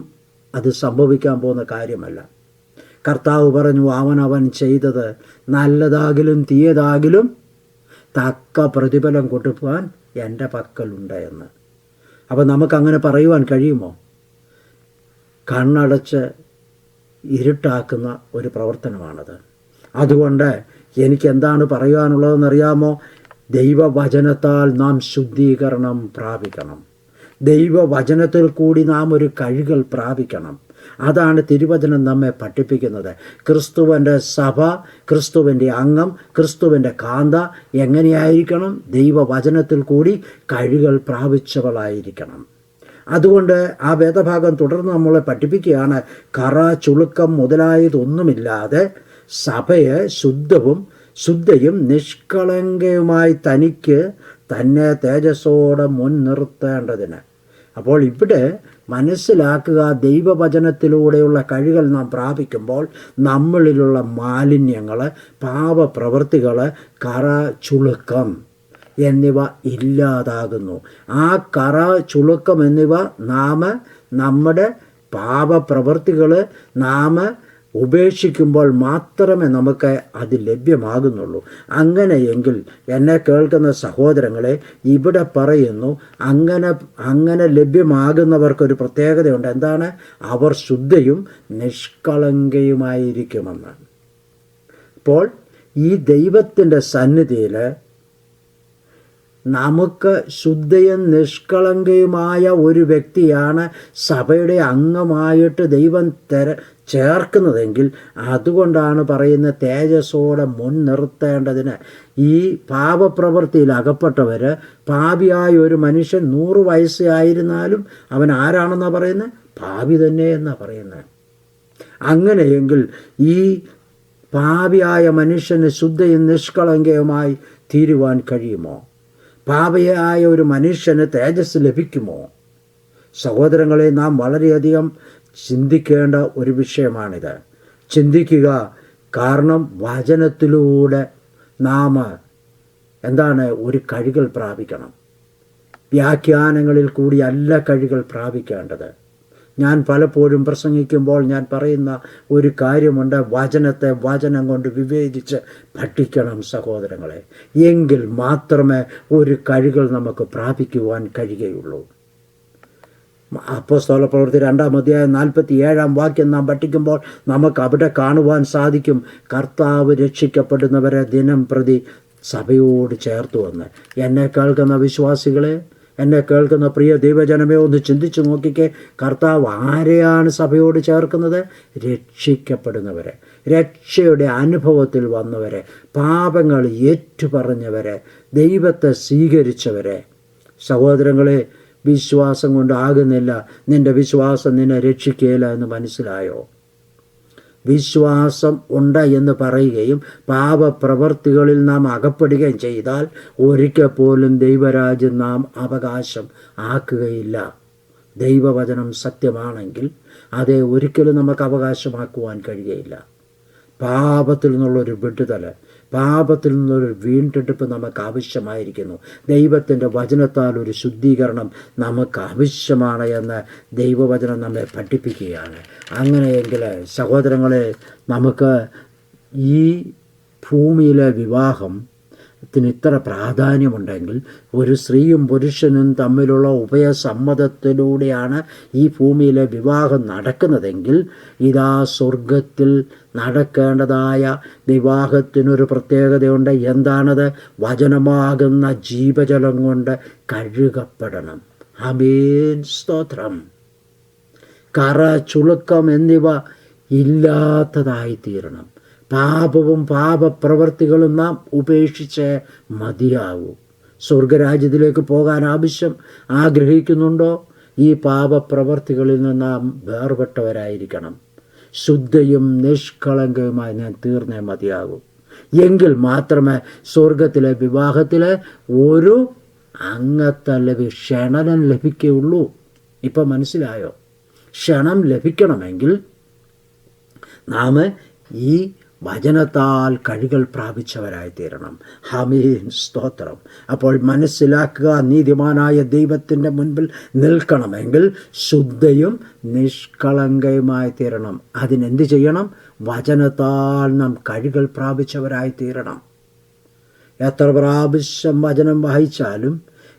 അത് സംഭവിക്കാൻ പോകുന്ന കാര്യമല്ല. കർത്താവ് പറഞ്ഞു, അവൻ ചെയ്തത് നല്ലതാകിലും തീയതാകിലും തക്ക പ്രതിഫലം കൊടുക്കുവാൻ എൻ്റെ പക്കലുണ്ട് എന്ന്. അപ്പം നമുക്കങ്ങനെ പറയുവാൻ കഴിയുമോ? കണ്ണടച്ച് ഇരുട്ടാക്കുന്ന ഒരു പ്രവർത്തനമാണത്. അതുകൊണ്ട് എനിക്കെന്താണ് പറയുവാനുള്ളതെന്നറിയാമോ? ദൈവവചനത്താൽ നാം ശുദ്ധീകരണം പ്രാപിക്കണം. ദൈവവചനത്തിൽ കൂടി നാം ഒരു കഴുകൽ പ്രാപിക്കണം. അതാണ് തിരുവചനം നമ്മെ പഠിപ്പിക്കുന്നത്. ക്രിസ്തുവിൻ്റെ സഭ, ക്രിസ്തുവിൻ്റെ അംഗം, ക്രിസ്തുവിൻ്റെ കാന്ത എങ്ങനെയായിരിക്കണം? ദൈവവചനത്തിൽ കൂടി കഴുകൽ പ്രാപിച്ചവളായിരിക്കണം. അതുകൊണ്ട് ആ വേദഭാഗം തുടർന്ന് നമ്മളെ പഠിപ്പിക്കുകയാണ്, കറ ചുളുക്കം മുതലായതൊന്നുമില്ലാതെ സഭയെ ശുദ്ധയും നിഷ്കളങ്കയുമായി തനിക്ക് തന്നെ തേജസ്സോടെ മുൻനിർത്തേണ്ടതിന്. അപ്പോൾ ഇവിടെ മനസ്സിലാക്കുക, ദൈവവചനത്തിലൂടെയുള്ള കഴുകൽ നാം പ്രാപിക്കുമ്പോൾ നമ്മളിലുള്ള മാലിന്യങ്ങൾ, പാപപ്രവൃത്തികൾ, കറ ചുളുക്കം എന്നിവ ഇല്ലാതാകുന്നു. ആ കറ ചുളുക്കം എന്നിവ നമ്മുടെ പാപപ്രവൃത്തികൾ നാം ഉപേക്ഷിക്കുമ്പോൾ മാത്രമേ നമുക്ക് അത് ലഭ്യമാകുന്നുള്ളൂ. അങ്ങനെയെങ്കിൽ എന്നെ കേൾക്കുന്ന സഹോദരങ്ങളെ, ഇവിടെ പറയുന്നു, അങ്ങനെ ലഭ്യമാകുന്നവർക്കൊരു പ്രത്യേകതയുണ്ട്. എന്താണ്? അവർ ശുദ്ധയും നിഷ്കളങ്കയുമായിരിക്കുമെന്ന്. അപ്പോൾ ഈ ദൈവത്തിൻ്റെ സന്നിധിയിൽ നമുക്ക് ശുദ്ധയും നിഷ്കളങ്കയുമായ ഒരു വ്യക്തിയാണ് സഭയുടെ അംഗമായിട്ട് ദൈവം ചേർക്കുന്നതെങ്കിൽ, അതുകൊണ്ടാണ് പറയുന്ന തേജസ്സോടെ മുൻനിർത്തേണ്ടതിന്. ഈ പാപപ്രവൃത്തിയിൽ അകപ്പെട്ടവർ, പാപിയായ ഒരു മനുഷ്യൻ 100 വയസ്സായിരുന്നാലും അവൻ ആരാണെന്നാണ് പറയുന്നത്? പാപി തന്നെ എന്നാണ് പറയുന്നത്. അങ്ങനെയെങ്കിൽ ഈ പാപിയായ മനുഷ്യന് ശുദ്ധയും നിഷ്കളങ്കയുമായി തീരുവാൻ കഴിയുമോ? പാപിയായ ഒരു മനുഷ്യന് തേജസ് ലഭിക്കുമോ? സഹോദരങ്ങളെ, നാം വളരെയധികം ചിന്തിക്കേണ്ട ഒരു വിഷയമാണിത്. ചിന്തിക്കുക. കാരണം വചനത്തിലൂടെ നാം ഒരു കഴുകൽ പ്രാപിക്കണം. വ്യാഖ്യാനങ്ങളിൽ കൂടിയല്ല കഴുകൽ പ്രാപിക്കേണ്ടത്. ഞാൻ പലപ്പോഴും പ്രസംഗിക്കുമ്പോൾ ഞാൻ പറയുന്ന ഒരു കാര്യമുണ്ട്, വചനത്തെ വചനം കൊണ്ട് വിവേചിച്ച് പഠിക്കണം സഹോദരങ്ങളെ. എങ്കിൽ മാത്രമേ ഒരു കഴുകൽ നമുക്ക് പ്രാപിക്കുവാൻ കഴിയുകയുള്ളൂ. അപ്പോസ്തലപ്രവൃത്തി 2-ാം അധ്യായം 47-ാം വാക്യം നാം പഠിക്കുമ്പോൾ നമുക്ക് അവിടെ കാണുവാൻ സാധിക്കും, കർത്താവ് രക്ഷിക്കപ്പെടുന്നവരെ ദിനം പ്രതി സഭയോട് ചേർത്തു വന്ന്. എന്നെ കേൾക്കുന്ന വിശ്വാസികളെ, എന്നെ കേൾക്കുന്ന പ്രിയ ദൈവജനമേ, ഒന്ന് ചിന്തിച്ചു നോക്കിക്കേ. കർത്താവ് ആരെയാണ് സഭയോട് ചേർക്കുന്നത്? രക്ഷിക്കപ്പെടുന്നവരെ, രക്ഷയുടെ അനുഭവത്തിൽ വന്നവരെ, പാപങ്ങൾ ഏറ്റുപറഞ്ഞവരെ, ദൈവത്തെ സ്വീകരിച്ചവരെ. സഹോദരങ്ങളെ, വിശ്വാസം കൊണ്ടാകുന്നില്ല, നിൻ്റെ വിശ്വാസം നിന്നെ രക്ഷിക്കുകയില്ല എന്ന് മനസ്സിലായോ? വിശ്വാസം ഉണ്ട് എന്ന് പറയുകയും പാപപ്രവർത്തികളിൽ നാം അകപ്പെടുകയും ചെയ്താൽ ഒരിക്കൽ പോലും ദൈവരാജ്യം നാം അവകാശം ആക്കുകയില്ല. ദൈവവചനം സത്യമാണെങ്കിൽ അതേ ഒരിക്കലും നമുക്ക് അവകാശമാക്കുവാൻ കഴിയുകയില്ല. പാപത്തിൽ നിന്നുള്ളൊരു വിടുതൽ, പാപത്തിൽ നിന്നൊരു വീണ്ടെടുപ്പ് നമുക്ക് ആവശ്യമായിരിക്കുന്നു. ദൈവത്തിൻ്റെ വചനത്താൽ ഒരു ശുദ്ധീകരണം നമുക്ക് ആവശ്യമാണ് എന്ന് ദൈവവചനം നമ്മെ പഠിപ്പിക്കുകയാണ്. അങ്ങനെയെങ്കിൽ സഹോദരങ്ങളെ, നമുക്ക് ഈ ഭൂമിയിലെ വിവാഹത്തിന് ഇത്ര പ്രാധാന്യമുണ്ടെങ്കിൽ, ഒരു സ്ത്രീയും പുരുഷനും തമ്മിലുള്ള ഉഭയസമ്മതത്തിലൂടെയാണ് ഈ ഭൂമിയിലെ വിവാഹം നടക്കുന്നതെങ്കിൽ, ഇതാ സ്വർഗത്തിൽ നടക്കേണ്ടതായ വിവാഹത്തിനൊരു പ്രത്യേകതയുണ്ട്. എന്താണത്? വചനമാകുന്ന ജീവജലം കൊണ്ട് കഴുകപ്പെടണം. ആമേൻ, സ്തോത്രം. കറ, ചുളുക്കം എന്നിവ ഇല്ലാത്തതായിത്തീരണം. പാപവും പാപപ്രവർത്തികളും നാം ഉപേക്ഷിച്ച് മതിയാവൂ. സ്വർഗരാജ്യത്തിലേക്ക് പോകാൻ ആഗ്രഹിക്കുന്നുണ്ടോ? ഈ പാപപ്രവർത്തികളിൽ നിന്ന് നാം വേർപെട്ടവരായിരിക്കണം. ശുദ്ധയും നിഷ്കളങ്കയുമായി ഞാൻ തീർന്നേ മതിയാകൂ. എങ്കിൽ മാത്രമേ സ്വർഗത്തിലെ വിവാഹത്തിൽ ഒരു ക്ഷണം ലഭിക്കുകയുള്ളൂ. ഇപ്പം മനസ്സിലായോ? ക്ഷണം ലഭിക്കണമെങ്കിൽ നാം ഈ വചനത്താൽ കഴുകൽ പ്രാപിച്ചവരായി തീരണം. ആമേൻ, സ്തോത്രം. അപ്പോൾ മനസ്സിലാക്കുക, നീതിമാനായ ദൈവത്തിൻ്റെ മുൻപിൽ നിൽക്കണമെങ്കിൽ ശുദ്ധയും നിഷ്കളങ്കയുമായി തീരണം. അതിനെന്ത് ചെയ്യണം? വചനത്താൽ നാം കഴുകൽ പ്രാപിച്ചവരായി തീരണം. എത്ര പ്രാവശ്യം വചനം വായിച്ചാലും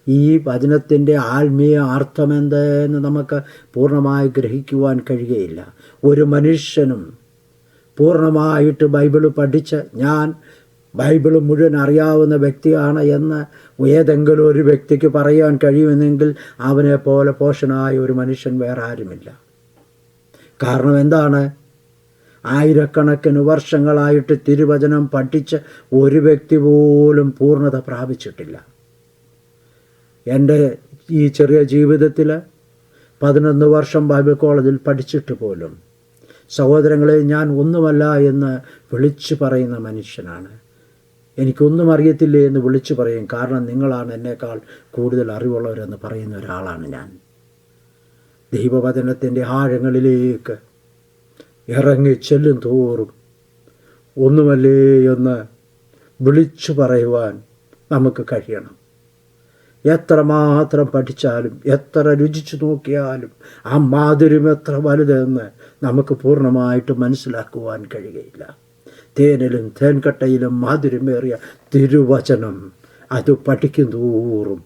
ഈ വചനത്തിൻ്റെ ആത്മീയ അർത്ഥമെന്തെന്ന് നമുക്ക് പൂർണ്ണമായി ഗ്രഹിക്കുവാൻ കഴിയുകയില്ല. ഒരു മനുഷ്യനും പൂർണ്ണമായിട്ട് ബൈബിള് പഠിച്ച് ഞാൻ ബൈബിള് മുഴുവൻ അറിയാവുന്ന വ്യക്തിയാണ് എന്ന് ഏതെങ്കിലും ഒരു വ്യക്തിക്ക് പറയാൻ കഴിയുമെന്നെങ്കിൽ അവനെ പോലെ പോഷനായ ഒരു മനുഷ്യൻ വേറെ ആരുമില്ല. കാരണം എന്താണ്? ആയിരക്കണക്കിന് വർഷങ്ങളായിട്ട് തിരുവചനം പഠിച്ച് ഒരു വ്യക്തി പോലും പൂർണ്ണത പ്രാപിച്ചിട്ടില്ല. എൻ്റെ ഈ ചെറിയ ജീവിതത്തിൽ 11 വർഷം ബൈബിൾ കോളേജിൽ പഠിച്ചിട്ട് പോലും സഹോദരങ്ങളെ, ഞാൻ ഒന്നുമല്ല എന്ന് വിളിച്ചു പറയുന്ന മനുഷ്യനാണ്. എനിക്കൊന്നും അറിയത്തില്ലേ എന്ന് വിളിച്ചു പറയും. കാരണം നിങ്ങളാണ് എന്നേക്കാൾ കൂടുതൽ അറിവുള്ളവരെന്ന് പറയുന്ന ഒരാളാണ് ഞാൻ. ദൈവവചനത്തിൻ്റെ ആഴങ്ങളിലേക്ക് ഇറങ്ങി ചെല്ലും തോറും ഒന്നുമല്ലേ എന്ന് വിളിച്ചു പറയുവാൻ നമുക്ക് കഴിയണം. എത്രമാത്രം പഠിച്ചാലും എത്ര രുചിച്ചു നോക്കിയാലും ആ മാധുര്യം എത്ര വലുതെന്ന് നമുക്ക് പൂർണ്ണമായിട്ട് മനസ്സിലാക്കുവാൻ കഴിയുകയില്ല. തേനിലും തേൻകട്ടയിലും മാധുര്യമേറിയ തിരുവചനം അത് പഠിക്കും തോറും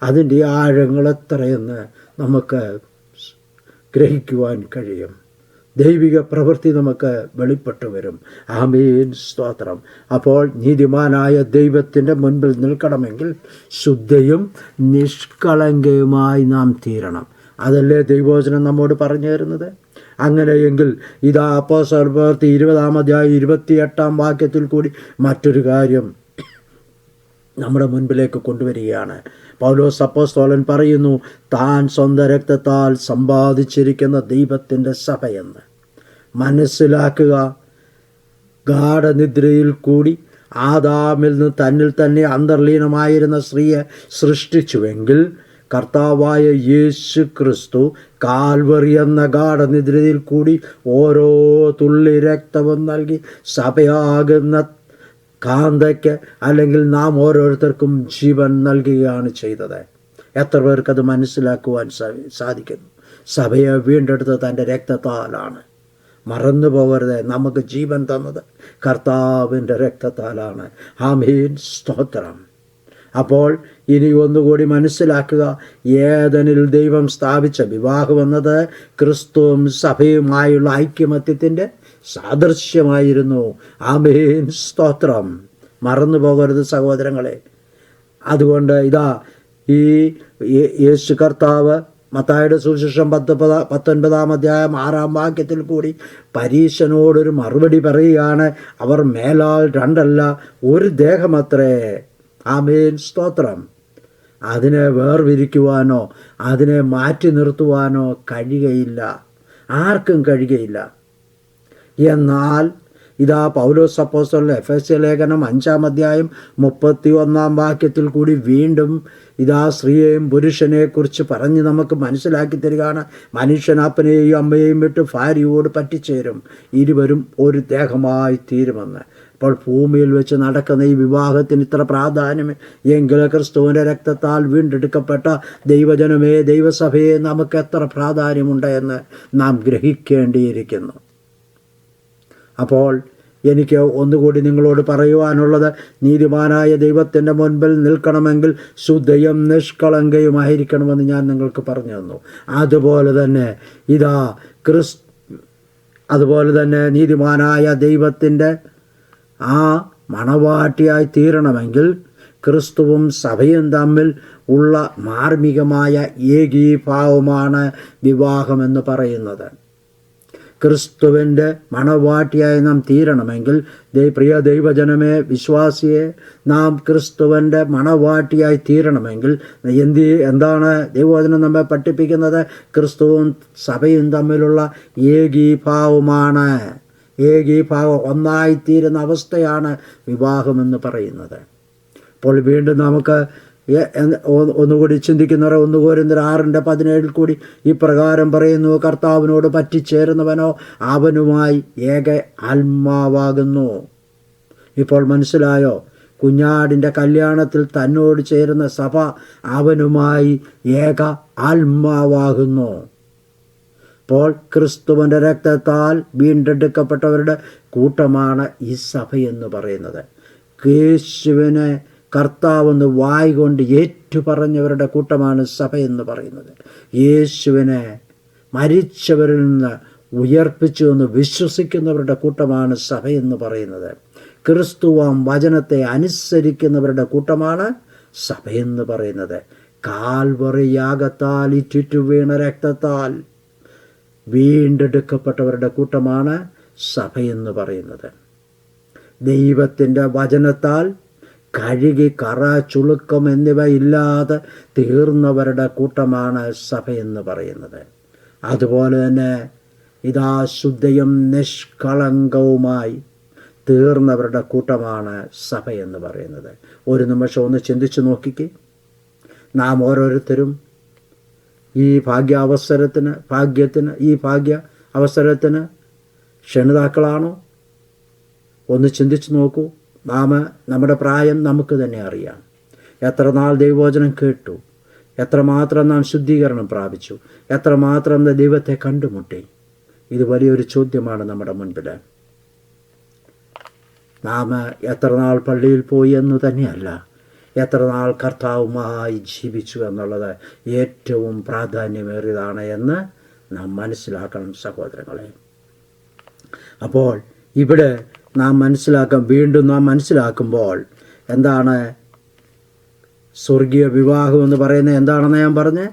അതിൻ്റെ ആഴങ്ങൾ എത്രയെന്ന് നമുക്ക് ഗ്രഹിക്കുവാൻ കഴിയും. ദൈവിക പ്രവൃത്തി നമുക്ക് വെളിപ്പെട്ടു വരും. ആമേൻ, സ്തോത്രം. അപ്പോൾ നീതിമാനായ ദൈവത്തിൻ്റെ മുൻപിൽ നിൽക്കണമെങ്കിൽ ശുദ്ധയും നിഷ്കളങ്കയുമായി നാം തീരണം. അതല്ലേ ദൈവവചനം നമ്മോട് പറഞ്ഞു തരുന്നത്? അങ്ങനെയെങ്കിൽ ഇതാ അപ്പോസ്തലപ്രവൃത്തി 20-ാം അധ്യായം 28-ാം വാക്യത്തിൽ കൂടി മറ്റൊരു കാര്യം നമ്മുടെ മുൻപിലേക്ക് കൊണ്ടുവരികയാണ്. പൗലോസ് അപ്പോസ്തലൻ പറയുന്നു, താൻ സ്വന്തം രക്തത്താൽ സമ്പാദിച്ചിരിക്കുന്ന ദൈവത്തിൻ്റെ സഭയെന്ന്. മനസ്സിലാക്കുക, ഗാഠനിദ്രയിൽ കൂടി ആദാമിൽ നിന്ന് തന്നിൽ തന്നെ അന്തർലീനമായിരുന്ന സ്ത്രീയെ സൃഷ്ടിച്ചുവെങ്കിൽ കർത്താവായ യേശു ക്രിസ്തു കാൽവറി എന്ന ഗാഠനിദ്രയിൽ കൂടി ഓരോ തുള്ളി രക്തവും നൽകി സഭയാകുന്ന കാന്തയ്ക്ക് അല്ലെങ്കിൽ നാം ഓരോരുത്തർക്കും ജീവൻ നൽകുകയാണ് ചെയ്തത്. എത്ര പേർക്കത് മനസ്സിലാക്കുവാൻ സാധിക്കുന്നു? സഭയെ വീണ്ടെടുത്ത് തൻ്റെ രക്തത്താലാണ്. മറന്നു പോകരുത്, നമുക്ക് ജീവൻ തന്നത് കർത്താവിൻ്റെ രക്തത്താലാണ്. ആമേൻ, സ്തോത്രം. അപ്പോൾ ഇനി ഒന്നുകൂടി മനസ്സിലാക്കുക, ഏദനിൽ ദൈവം സ്ഥാപിച്ച വിവാഹമെന്നത് ക്രിസ്തുവും സഭയുമായുള്ള ഐക്യമത്യത്തിൻ്റെ സാദൃശ്യമായിരുന്നു. ആമേൻ, സ്തോത്രം. മറന്നു പോകരുത് സഹോദരങ്ങളെ. അതുകൊണ്ട് ഇതാ ഈ യേശു കർത്താവ് മത്തായിയുടെ സുവിശേഷം 19-ാം അധ്യായം 6-ാം വാക്യത്തിൽ കൂടി പരീശനോടൊരു മറുപടി പറയുകയാണ്. അവർ മേലാൽ രണ്ടല്ല ഒരു ദേഹമത്രേ. ആമേൻ, സ്തോത്രം. അതിനെ വേർതിരിക്കുവാനോ അതിനെ മാറ്റി നിർത്തുവാനോ കഴിയുകയില്ല, ആർക്കും കഴിയുകയില്ല. എന്നാൽ ഇതാ പൗലോസ് അപ്പോസ്തലൻ എഫെസ്യ ലേഖനം 5-ാം അധ്യായം 31-ാം വാക്യത്തിൽ കൂടി വീണ്ടും ഇതാ സ്ത്രീയെയും പുരുഷനെക്കുറിച്ച് പറഞ്ഞ് നമുക്ക് മനസ്സിലാക്കി തരികയാണ്. മനുഷ്യൻ അപ്പനെയും അമ്മയെയും വിട്ട് ഭാര്യയോട് പറ്റിച്ചേരും, ഇരുവരും ഒരു ദേഹമായി തീരുമെന്ന്. അപ്പോൾ ഭൂമിയിൽ വെച്ച് നടക്കുന്ന ഈ വിവാഹത്തിന് ഇത്ര പ്രാധാന്യം എങ്കിലും ക്രിസ്തുവിൻ്റെ രക്തത്താൽ വീണ്ടെടുക്കപ്പെട്ട ദൈവജനമേ, ദൈവസഭയെ നമുക്ക് എത്ര പ്രാധാന്യമുണ്ട് എന്ന് നാം ഗ്രഹിക്കേണ്ടിയിരിക്കുന്നു. അപ്പോൾ എനിക്ക് ഒന്നുകൂടി നിങ്ങളോട് പറയുവാനുള്ളത്, നീതിമാനായ ദൈവത്തിൻ്റെ മുൻപിൽ നിൽക്കണമെങ്കിൽ ശുദ്ധയും നിഷ്കളങ്കയുമായിരിക്കണമെന്ന് ഞാൻ നിങ്ങൾക്ക് പറഞ്ഞു തന്നു. അതുപോലെ തന്നെ നീതിമാനായ ദൈവത്തിൻ്റെ ആ മണവാട്ടിയായി തീരണമെങ്കിൽ ക്രിസ്തുവും സഭയും തമ്മിൽ ഉള്ള മാർമികമായ ഏകീഭാവമാണ് വിവാഹമെന്ന് പറയുന്നത്. ക്രിസ്തുവിൻ്റെ മണവാട്ടിയായി നാം തീരണമെങ്കിൽ, പ്രിയ ദൈവജനമേ, വിശ്വാസിയെ, നാം ക്രിസ്തുവിൻ്റെ മണവാട്ടിയായി തീരണമെങ്കിൽ എന്താണ് ദൈവവചനം നമ്മെ പഠിപ്പിക്കുന്നത്? ക്രിസ്തുവും സഭയും തമ്മിലുള്ള ഏകീഭാവമാണ്. ഏകീഭാവം, ഒന്നായിത്തീരുന്ന അവസ്ഥയാണ് വിവാഹമെന്ന് പറയുന്നത്. അപ്പോൾ വീണ്ടും നമുക്ക് ഒന്നുകൂടി ചിന്തിക്കുന്നവരെ 1 കൊരിന്ത്യർ 6:17 കൂടി ഇപ്രകാരം പറയുന്നു, കർത്താവിനോട് പറ്റിച്ചേരുന്നവനോ അവനുമായി ഏക ആത്മാവാകുന്നു. ഇപ്പോൾ മനസ്സിലായോ? കുഞ്ഞാടിൻ്റെ കല്യാണത്തിൽ തന്നോട് ചേരുന്ന സഭ അവനുമായി ഏക ആത്മാവാകുന്നു. അപ്പോൾ ക്രിസ്തുവിൻ്റെ രക്തത്താൽ വീണ്ടെടുക്കപ്പെട്ടവരുടെ കൂട്ടമാണ് ഈ സഭയെന്ന് പറയുന്നത്. യേശുവിനെ കർത്താവെന്ന് വായ് കൊണ്ട് ഏറ്റുപറഞ്ഞവരുടെ കൂട്ടമാണ് സഭയെന്ന് പറയുന്നത്. യേശുവിനെ മരിച്ചവരിൽ നിന്ന് ഉയർപ്പിച്ചു എന്ന് വിശ്വസിക്കുന്നവരുടെ കൂട്ടമാണ് സഭയെന്ന് പറയുന്നത്. ക്രിസ്തുവാം വചനത്തെ അനുസരിക്കുന്നവരുടെ കൂട്ടമാണ് സഭയെന്ന് പറയുന്നത്. കാൽവറി യാഗത്താൽ ഇറ്റിറ്റു വീണ രക്തത്താൽ വീണ്ടെടുക്കപ്പെട്ടവരുടെ കൂട്ടമാണ് സഭയെന്ന് പറയുന്നത്. ദൈവത്തിൻ്റെ വചനത്താൽ കഴുകി കറ ചുളുക്കം എന്നിവ ഇല്ലാതെ തീർന്നവരുടെ കൂട്ടമാണ് സഭയെന്ന് പറയുന്നത്. അതുപോലെ തന്നെ ഇതാ ശുദ്ധയും നിഷ്കളങ്കവുമായി തീർന്നവരുടെ കൂട്ടമാണ് സഭയെന്ന് പറയുന്നത്. ഒരു നിമിഷം ഒന്ന് ചിന്തിച്ചു നോക്കിക്കേ. നാം ഓരോരുത്തരും ഈ ഭാഗ്യ അവസരത്തിന് ക്ഷണിതാക്കളാണോ? ഒന്ന് ചിന്തിച്ചു നോക്കൂ. നമ്മുടെ പ്രായം നമുക്ക് തന്നെ അറിയാം. എത്ര നാൾ ദൈവവചനം കേട്ടു, എത്രമാത്രം നാം ശുദ്ധീകരണം പ്രാപിച്ചു, എത്രമാത്രം ദൈവത്തെ കണ്ടുമുട്ടി. ഇത് വലിയൊരു ചോദ്യമാണ് നമ്മുടെ മുൻപിൽ. നാം എത്ര നാൾ പള്ളിയിൽ പോയി എന്ന് തന്നെയല്ല, എത്ര നാൾ കർത്താവുമായി ജീവിച്ചു എന്നുള്ളത് ഏറ്റവും പ്രാധാന്യമേറിയതാണ് എന്ന് നാം മനസ്സിലാക്കണം സഹോദരങ്ങളെ. അപ്പോൾ ഇവിടെ വീണ്ടും നാം മനസ്സിലാക്കുമ്പോൾ എന്താണ് സ്വർഗീയ വിവാഹം എന്ന് പറയുന്നത്? എന്താണെന്ന് ഞാൻ പറഞ്ഞ്,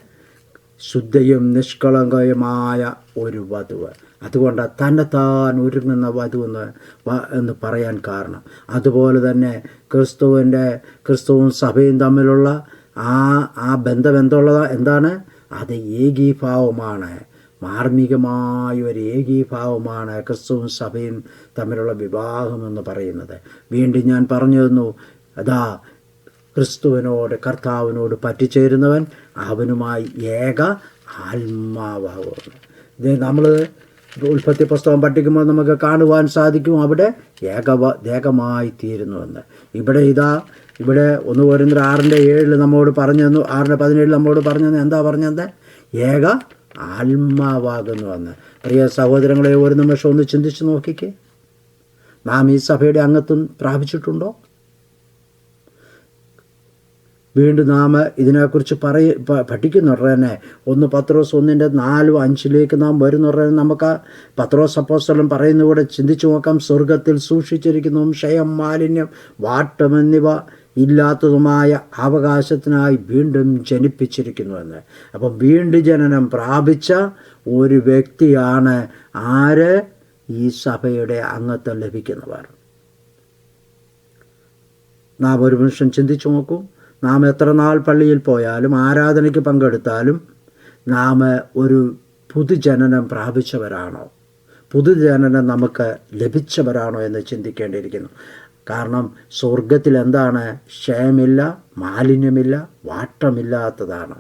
ശുദ്ധയും നിഷ്കളങ്കയുമായ ഒരു വധുവ്. അതുകൊണ്ട് തന്നെത്താൻ ഒരുങ്ങുന്ന വധു എന്ന് പറയാൻ കാരണം. അതുപോലെ തന്നെ ക്രിസ്തുവും സഭയും തമ്മിലുള്ള ആ ബന്ധം എന്താണ്? അത് ഏകീഭാവമാണ്. മാർമികമായ ഒരു ഏകീഭാവമാണ് ക്രിസ്തുവും സഭയും തമ്മിലുള്ള വിവാഹം എന്ന് പറയുന്നത്. വീണ്ടും ഞാൻ പറഞ്ഞു തന്നു, അതാ കർത്താവിനോട് പറ്റിച്ചേരുന്നവൻ അവനുമായി ഏക ആത്മാവാകുന്നു. ഇത് നമ്മൾ ഉൽപ്പത്തി പുസ്തകം പഠിക്കുമ്പോൾ നമുക്ക് കാണുവാൻ സാധിക്കും, അവിടെ ഏകമായി തീരുന്നുവെന്ന്. ഇവിടെ 1 കൊരിന്ത്യർ 6:7 നമ്മോട് പറഞ്ഞു തന്നു. 6:17 നമ്മോട് പറഞ്ഞു തന്നു. എന്താ പറഞ്ഞത്? ഏക ആത്മാവാകുന്നുവെന്ന്. പ്രിയ സഹോദരങ്ങളെ, ഒരു നിമിഷം ഒന്ന് ചിന്തിച്ച് നോക്കിക്കേ. നാം ഈ സഭയുടെ അംഗത്വം പ്രാപിച്ചിട്ടുണ്ടോ? വീണ്ടും നാം ഇതിനെക്കുറിച്ച് പഠിക്കുന്നുണ്ട് തന്നെ 1 പത്രോസ് 1:4-5 നാം വരുന്നുണ്ട്. നമുക്ക് പത്രോസ് അപ്പോസ്തലൻ പറയുന്ന കൂടെ ചിന്തിച്ചു നോക്കാം. സ്വർഗത്തിൽ സൂക്ഷിച്ചിരിക്കുന്നതും ക്ഷയം, മാലിന്യം, വാട്ടം എന്നിവ ഇല്ലാത്തതുമായ അവകാശത്തിനായി വീണ്ടും ജനിപ്പിച്ചിരിക്കുന്നുവെന്ന്. അപ്പം വീണ്ടും ജനനം പ്രാപിച്ച ഒരു വ്യക്തിയാണ് ആര്? ഈ സഭയുടെ അംഗത്വം ലഭിക്കുന്നവർ. നാം ഒരു നിമിഷം ചിന്തിച്ചു നോക്കൂ. നാം എത്ര നാൾ പള്ളിയിൽ പോയാലും ആരാധനയ്ക്ക് പങ്കെടുത്താലും നാം ഒരു പുതുജനനം പ്രാപിച്ചവരാണോ? പുതുജനനം നമുക്ക് ലഭിച്ചവരാണോ എന്ന് ചിന്തിക്കേണ്ടിയിരിക്കുന്നു. കാരണം സ്വർഗത്തിൽ എന്താണ്? ക്ഷയമില്ല, മാലിന്യമില്ല, വാട്ടമില്ലാത്തതാണ്.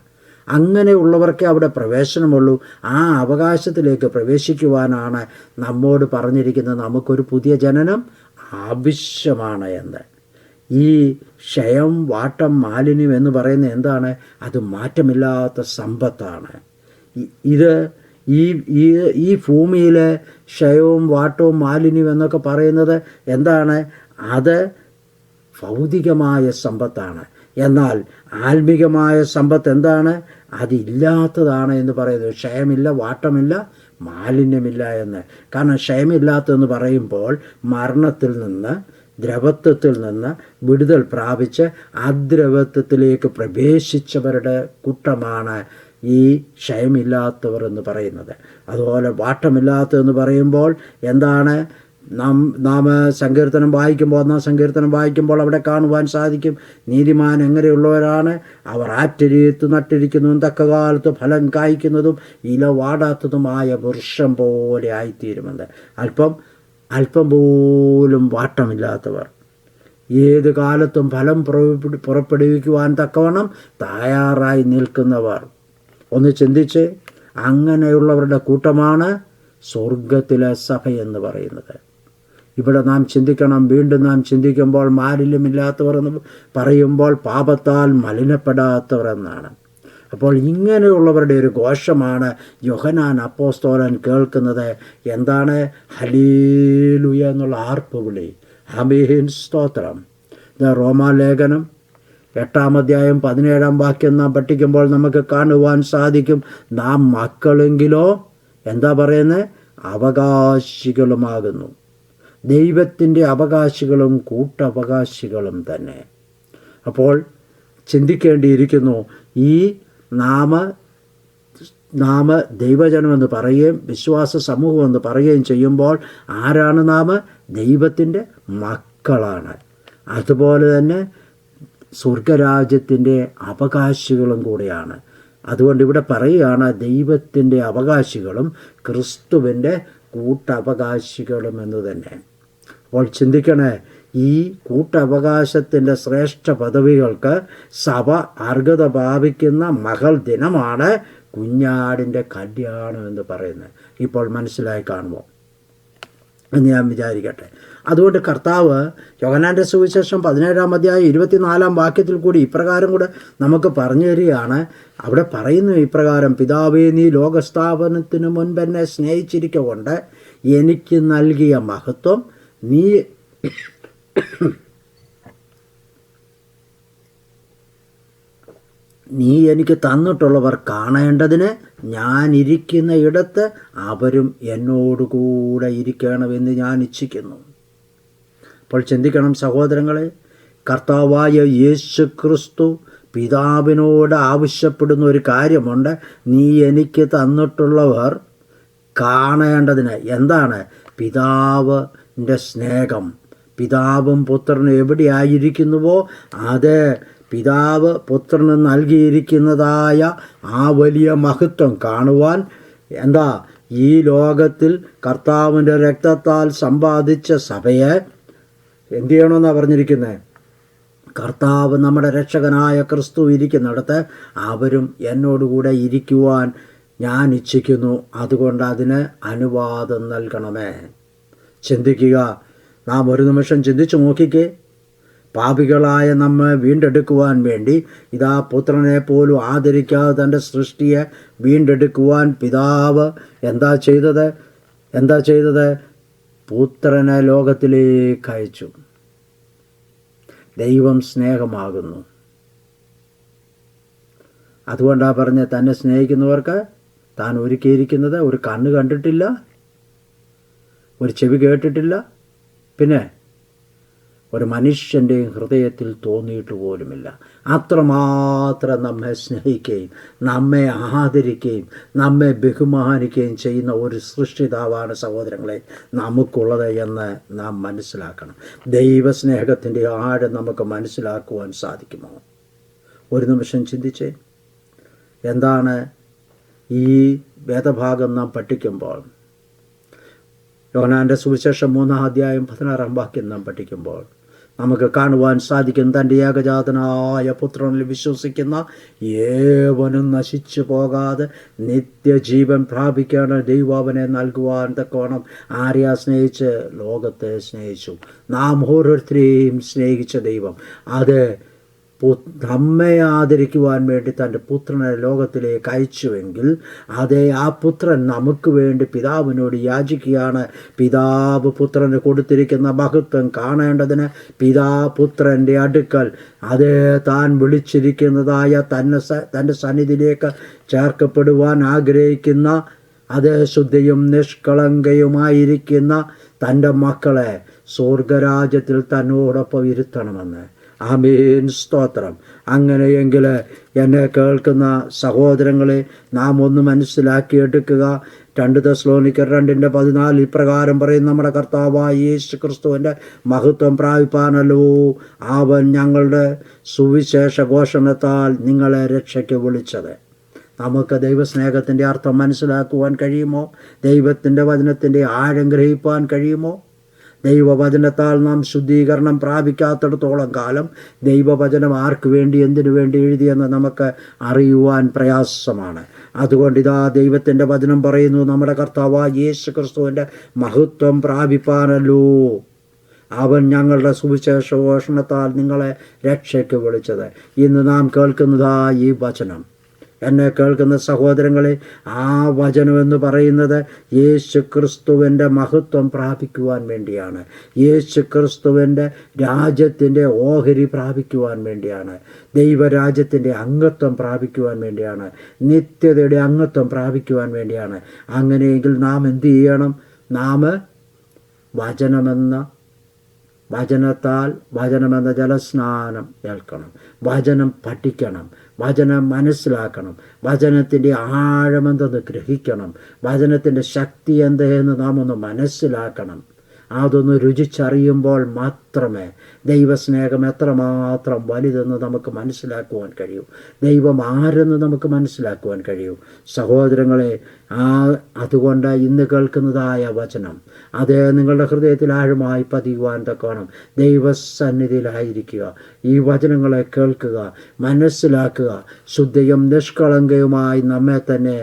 അങ്ങനെയുള്ളവർക്കേ അവിടെ പ്രവേശനമുള്ളൂ. ആ അവകാശത്തിലേക്ക് പ്രവേശിക്കുവാനാണ് നമ്മോട് പറഞ്ഞിരിക്കുന്നത് നമുക്കൊരു പുതിയ ജനനം ആവശ്യമാണ് എന്ന്. ഈ ക്ഷയം, വാട്ടം, മാലിന്യം എന്ന് പറയുന്നത് എന്താണ്? അത് മാറ്റമില്ലാത്ത സമ്പത്താണ്. ഇത് ഈ ഭൂമിയിലെ ക്ഷയവും വാട്ടവും മാലിന്യവും എന്നൊക്കെ പറയുന്നത് എന്താണ്? അത് ഭൗതികമായ സമ്പത്താണ്. എന്നാൽ ആത്മീകമായ സമ്പത്ത് എന്താണ്? അതില്ലാത്തതാണ് എന്ന് പറയുന്നത്. ക്ഷയമില്ല, വാട്ടമില്ല, മാലിന്യമില്ല എന്ന്. കാരണം ക്ഷയമില്ലാത്തതെന്ന് പറയുമ്പോൾ മരണത്തിൽ നിന്ന്, ദ്രവത്വത്തിൽ നിന്ന് വിടുതൽ പ്രാപിച്ച് അദ്രവത്വത്തിലേക്ക് പ്രവേശിച്ചവരുടെ കൂട്ടമാണ് ഈ ക്ഷയമില്ലാത്തവർ എന്ന് പറയുന്നത്. അതുപോലെ വാട്ടമില്ലാത്തതെന്ന് പറയുമ്പോൾ എന്താണ്? നാം സങ്കീർത്തനം വായിക്കുമ്പോൾ, 1-ാം സങ്കീർത്തനം വായിക്കുമ്പോൾ അവിടെ കാണുവാൻ സാധിക്കും, നീതിമാൻ എങ്ങനെയുള്ളവരാണ്? അവർ ആറ്റരിയത്ത് നട്ടിരിക്കുന്നതും തക്കകാലത്ത് ഫലം കായ്ക്കുന്നതും ഇല വാടാത്തതുമായ വൃക്ഷം പോലെ ആയിത്തീരുമെന്ന്. അല്പം പോലും വാട്ടമില്ലാത്തവർ, ഏത് കാലത്തും ഫലം പുറപ്പെടുവിക്കുവാൻ തക്കവണ്ണം തയ്യാറായി നിൽക്കുന്നവർ. ഒന്ന് ചിന്തിച്ച്, അങ്ങനെയുള്ളവരുടെ കൂട്ടമാണ് സ്വർഗത്തിലെ സഭ എന്ന് പറയുന്നത്. ഇവിടെ നാം ചിന്തിക്കണം. വീണ്ടും നാം ചിന്തിക്കുമ്പോൾ മാലിന്യമില്ലാത്തവർ എന്ന് പറയുമ്പോൾ പാപത്താൽ മലിനപ്പെടാത്തവർ എന്നാണ്. അപ്പോൾ ഇങ്ങനെയുള്ളവരുടെ ഒരു ഘോഷമാണ് യോഹന്നാൻ അപ്പോസ്തലൻ കേൾക്കുന്നത്. എന്താണ്? ഹല്ലേലൂയ എന്നുള്ള ആർപ്പുവിളി. ആമേൻ, സ്തോത്രം. റോമാലേഖനം 8-ാം അധ്യായം 17-ാം വാക്യം നാം പഠിക്കുമ്പോൾ നമുക്ക് കാണുവാൻ സാധിക്കും, നാം മക്കളെങ്കിലോ എന്താ പറയുന്നത്? അവകാശികളുമാകുന്നു. ദൈവത്തിൻ്റെ അവകാശികളും കൂട്ടവകാശികളും തന്നെ. അപ്പോൾ ചിന്തിക്കേണ്ടിയിരിക്കുന്നു, ഈ നാം ദൈവജനമെന്ന് പറയുകയും വിശ്വാസ സമൂഹമെന്ന് പറയുകയും ചെയ്യുമ്പോൾ ആരാണ് നാം? ദൈവത്തിൻ്റെ മക്കളാണ്. അതുപോലെ തന്നെ സ്വർഗരാജ്യത്തിൻ്റെ അവകാശികളും കൂടെയാണ്. അതുകൊണ്ട് ഇവിടെ പറയുകയാണ് ദൈവത്തിൻ്റെ അവകാശികളും ക്രിസ്തുവിൻ്റെ കൂട്ടവകാശികളും എന്ന് തന്നെ. അപ്പോൾ ചിന്തിക്കണേ, ഈ കൂട്ടവകാശത്തിൻ്റെ ശ്രേഷ്ഠ പദവികൾക്ക് സഭ അർഹത പ്രാപിക്കുന്ന മഹൽ ദിനമാണ് കുഞ്ഞാടിൻ്റെ കല്യാണം എന്ന് പറയുന്നത്. ഇപ്പോൾ മനസ്സിലായി കാണുമോ എന്ന് ഞാൻ വിചാരിക്കട്ടെ. അതുകൊണ്ട് കർത്താവ് യോഹന്നാൻ്റെ സുവിശേഷം 17-ാം അധ്യായം 24-ാം വാക്യത്തിൽ കൂടി ഇപ്രകാരം കൂടെ നമുക്ക് പറഞ്ഞു തരികയാണ്. അവിടെ പറയുന്നു ഇപ്രകാരം, പിതാവേ, നീ ലോകസ്ഥാപനത്തിന് മുൻപ് എന്നെ സ്നേഹിച്ചിരിക്കൊണ്ട് എനിക്ക് നൽകിയ മഹത്വം നീ എനിക്ക് തന്നിട്ടുള്ളവർ കാണേണ്ടതിന് ഞാൻ ഇരിക്കുന്ന ഇടത്ത് അവരും എന്നോടുകൂടെ ഇരിക്കണമെന്ന് ഞാൻ ഇച്ഛിക്കുന്നു. അപ്പോൾ ചിന്തിക്കണം സഹോദരങ്ങളെ, കർത്താവായ യേശു ക്രിസ്തു പിതാവിനോട് ആവശ്യപ്പെടുന്ന ഒരു കാര്യമുണ്ട്. നീ എനിക്ക് തന്നിട്ടുള്ളവർ കാണേണ്ടതിന്. എന്താണ്? പിതാവിൻ്റെ സ്നേഹം. പിതാവും പുത്രനും എവിടെയായിരിക്കുന്നുവോ അത് പിതാവ് പുത്രന് നൽകിയിരിക്കുന്നതായ ആ വലിയ മഹത്വം കാണുവാൻ ഈ ലോകത്തിൽ കർത്താവിൻ്റെ രക്തത്താൽ സമ്പാദിച്ച സഭയെ എന്തു ചെയ്യണമെന്നാണ് പറഞ്ഞിരിക്കുന്നത്? കർത്താവ് നമ്മുടെ രക്ഷകനായ ക്രിസ്തു ഇരിക്കുന്നിടത്ത് അവരും എന്നോടുകൂടെ ഇരിക്കുവാൻ ഞാൻ ഇച്ഛിക്കുന്നു. അതുകൊണ്ട് അതിന് അനുവാദം നൽകണമേ. ചിന്തിക്കുക. നാം ഒരു നിമിഷം ചിന്തിച്ചു നോക്കിക്കേ. പാപികളായ നമ്മെ വീണ്ടെടുക്കുവാൻ വേണ്ടി ഇതാ പുത്രനെ പോലും ആദരിക്കാതെ തൻ്റെ സൃഷ്ടിയെ വീണ്ടെടുക്കുവാൻ പിതാവ് എന്താ ചെയ്തത്? പുത്രനെ ലോകത്തിലേക്ക് അയച്ചു. ദൈവം സ്നേഹമാകുന്നു. അതുകൊണ്ടാണ് പറഞ്ഞ് തന്നെ സ്നേഹിക്കുന്നവർക്ക് താൻ ഒരുക്കിയിരിക്കുന്നത് ഒരു കണ്ണ് കണ്ടിട്ടില്ല, ഒരു ചെവി കേട്ടിട്ടില്ല, പിന്നെ ഒരു മനുഷ്യൻ്റെയും ഹൃദയത്തിൽ തോന്നിയിട്ട് പോലുമില്ല. അത്രമാത്രം നമ്മെ സ്നേഹിക്കുകയും നമ്മെ ആദരിക്കുകയും നമ്മെ ബഹുമാനിക്കുകയും ചെയ്യുന്ന ഒരു സൃഷ്ടിതാവാണ് സഹോദരങ്ങളെ നമുക്കുള്ളത് എന്ന് നാം മനസ്സിലാക്കണം. ദൈവസ്നേഹത്തിൻ്റെ ആഴം നമുക്ക് മനസ്സിലാക്കുവാൻ സാധിക്കുമോ? ഒരു നിമിഷം ചിന്തിച്ചേ. എന്താണ് ഈ വേദഭാഗം നാം പഠിക്കുമ്പോൾ, യോഹന്നാൻ്റെ സുവിശേഷം 3-ാം അധ്യായം 16-ാം വാക്യം നാം പഠിക്കുമ്പോൾ നമുക്ക് കാണുവാൻ സാധിക്കും, തൻ്റെ ഏകജാതനായ പുത്രനിൽ വിശ്വസിക്കുന്ന ഏവനും നശിച്ചു പോകാതെ നിത്യജീവൻ പ്രാപിക്കേണ്ട ദൈവം അവനെ നൽകുവാൻ തക്കവണ്ണം ആരെയാ സ്നേഹിച്ച്? ലോകത്തെ സ്നേഹിച്ചു. നാം ഓരോരുത്തരെയും സ്നേഹിച്ച ദൈവം അത് നമ്മെ ആദരിക്കുവാൻ വേണ്ടി തൻ്റെ പുത്രനെ ലോകത്തിലേക്ക് അയച്ചുവെങ്കിൽ അതേ ആ പുത്രൻ നമുക്ക് വേണ്ടി പിതാവിനോട് യാചിക്കുകയാണ്. പിതാവ് പുത്രന് കൊടുത്തിരിക്കുന്ന മഹത്വം കാണേണ്ടതിന് പുത്രൻ്റെ അടുക്കൽ അതേ താൻ വിളിച്ചിരിക്കുന്നതായ തൻ്റെ സന്നിധിയിലേക്ക് ചേർക്കപ്പെടുവാൻ ആഗ്രഹിക്കുന്ന അതേ ശുദ്ധിയും നിഷ്കളങ്കയുമായിരിക്കുന്ന തൻ്റെ മക്കളെ സ്വർഗരാജ്യത്തിൽ തന്നോടൊപ്പം ഇരുത്തണമെന്ന്. ആമേൻ, സ്തോത്രം. അങ്ങനെയെങ്കിൽ എന്നെ കേൾക്കുന്ന സഹോദരങ്ങളെ നാം ഒന്ന് മനസ്സിലാക്കിയെടുക്കുക. 2 തെസ്സലോനിക്കർ 2:14 ഇപ്രകാരം പറയും, നമ്മുടെ കർത്താവായ യേശു ക്രിസ്തുവിൻ്റെ മഹത്വം പ്രാപിപ്പാനല്ലോ അവൻ ഞങ്ങളുടെ സുവിശേഷ ഘോഷണത്താൽ നിങ്ങളെ രക്ഷയ്ക്ക് വിളിച്ചത്. നമുക്ക് ദൈവസ്നേഹത്തിൻ്റെ അർത്ഥം മനസ്സിലാക്കുവാൻ കഴിയുമോ? ദൈവത്തിൻ്റെ വചനത്തിൻ്റെ ആഴം ഗ്രഹിപ്പാൻ കഴിയുമോ? ദൈവവചനത്താൽ നാം ശുദ്ധീകരണം പ്രാപിക്കാത്തിടത്തോളം കാലം ദൈവവചനം ആർക്ക് വേണ്ടി എന്തിനു വേണ്ടി എഴുതിയെന്ന് നമുക്ക് അറിയുവാൻ പ്രയാസമാണ്. അതുകൊണ്ട് ഇതാ ദൈവത്തിൻ്റെ വചനം പറയുന്നു, നമ്മുടെ കർത്താവായ യേശു ക്രിസ്തുവിൻ്റെ മഹത്വം പ്രാപിപ്പാനല്ലോ അവൻ ഞങ്ങളുടെ സുവിശേഷ ഘോഷണത്താൽ നിങ്ങളെ രക്ഷയ്ക്ക് വിളിച്ചത്. ഇന്ന് നാം കേൾക്കുന്നതാ ഈ വചനം. എന്നെ കേൾക്കുന്ന സഹോദരങ്ങളെ, ആ വചനമെന്ന് പറയുന്നത് യേശു ക്രിസ്തുവിൻ്റെ മഹത്വം പ്രാപിക്കുവാൻ വേണ്ടിയാണ്. യേശു ക്രിസ്തുവിൻ്റെ രാജ്യത്തിൻ്റെ ഓഹരി പ്രാപിക്കുവാൻ വേണ്ടിയാണ്. ദൈവരാജ്യത്തിൻ്റെ അംഗത്വം പ്രാപിക്കുവാൻ വേണ്ടിയാണ്. നിത്യതയുടെ അംഗത്വം പ്രാപിക്കുവാൻ വേണ്ടിയാണ്. അങ്ങനെയെങ്കിൽ നാം എന്തു ചെയ്യണം? നാം വചനമെന്ന ജലസ്നാനം ഏൽക്കണം. വചനം പഠിക്കണം, വചനം മനസ്സിലാക്കണം, വചനത്തിൻ്റെ ആഴമെന്തെന്ന് ഗ്രഹിക്കണം, വചനത്തിൻ്റെ ശക്തി എന്തെന്ന് നാം ഒന്ന് മനസ്സിലാക്കണം. അതൊന്ന് രുചിച്ചറിയുമ്പോൾ മാത്രമേ ദൈവസ്നേഹം എത്രമാത്രം വലുതെന്ന് നമുക്ക് മനസ്സിലാക്കുവാൻ കഴിയൂ. ദൈവം ആരെന്ന് നമുക്ക് മനസ്സിലാക്കുവാൻ കഴിയൂ. സഹോദരങ്ങളെ, അതുകൊണ്ട് ഇന്ന് കേൾക്കുന്നതായ വചനം അതേ നിങ്ങളുടെ ഹൃദയത്തിൽ ആഴമായി പതിയുവാൻ തക്കവണ്ണം ദൈവസന്നിധിയിലായിരിക്കുക. ഈ വചനങ്ങളെ കേൾക്കുക, മനസ്സിലാക്കുക, ശുദ്ധിയും നിഷ്കളങ്കയുമായി നമ്മെ തന്നെ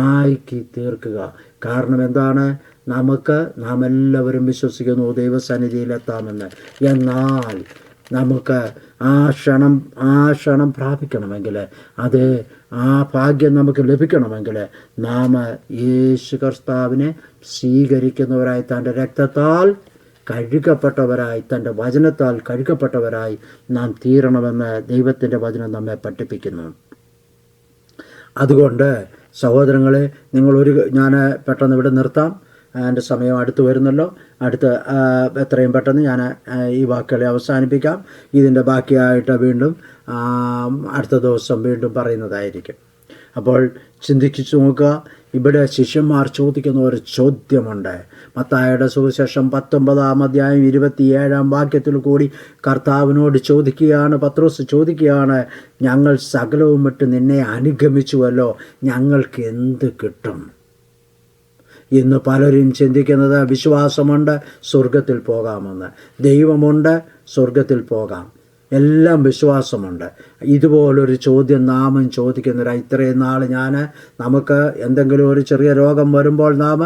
ആക്കി തീർക്കുക. കാരണം എന്താണ്? നാം എല്ലാവരും വിശ്വസിക്കുന്നു ദൈവസന്നിധിയിലെത്താമെന്ന്. എന്നാൽ നമുക്ക് ആ ക്ഷണം പ്രാപിക്കണമെങ്കിൽ, അത് ആ ഭാഗ്യം നമുക്ക് ലഭിക്കണമെങ്കിൽ നാം യേശു കർത്താവിനെ സ്വീകരിക്കുന്നവരായി, തൻ്റെ രക്തത്താൽ കഴുകപ്പെട്ടവരായി, തൻ്റെ വചനത്താൽ കഴുകപ്പെട്ടവരായി നാം തീരണമെന്ന് ദൈവത്തിൻ്റെ വചനം നമ്മെ പഠിപ്പിക്കുന്നു. അതുകൊണ്ട് സഹോദരങ്ങളെ, ഞാൻ പെട്ടെന്ന് ഇവിടെ നിർത്താം. എൻ്റെ സമയം അടുത്ത് വരുന്നല്ലോ. എത്രയും പെട്ടെന്ന് ഞാൻ ഈ വാക്കുകളെ അവസാനിപ്പിക്കാം. ഇതിൻ്റെ ബാക്കിയായിട്ട് വീണ്ടും അടുത്ത ദിവസം വീണ്ടും പറയുന്നതായിരിക്കും. അപ്പോൾ ചിന്തിച്ചു നോക്കുക. ഇവിടെ ശിഷ്യന്മാർ ചോദിക്കുന്ന ഒരു ചോദ്യമുണ്ട്. മത്തായിയുടെ സുവിശേഷം 19-ാം അധ്യായം 27-ാം വാക്യത്തിൽ കൂടി കർത്താവിനോട് ചോദിക്കുകയാണ്, പത്രോസ് ചോദിക്കുകയാണ്, ഞങ്ങൾ സകലവും വിട്ട് നിന്നെ അനുഗമിച്ചുവല്ലോ, ഞങ്ങൾക്ക് എന്ത് കിട്ടും? ഇന്ന് പലരും ചിന്തിക്കുന്നത് വിശ്വാസമുണ്ട്, സ്വർഗത്തിൽ പോകാമെന്ന്. ദൈവമുണ്ട്, സ്വർഗത്തിൽ പോകാം, എല്ലാം വിശ്വാസമുണ്ട്. ഇതുപോലൊരു ചോദ്യം നാമും ചോദിക്കുന്നില്ല. ഇത്രയും നാൾ നമുക്ക് എന്തെങ്കിലും ഒരു ചെറിയ രോഗം വരുമ്പോൾ നാം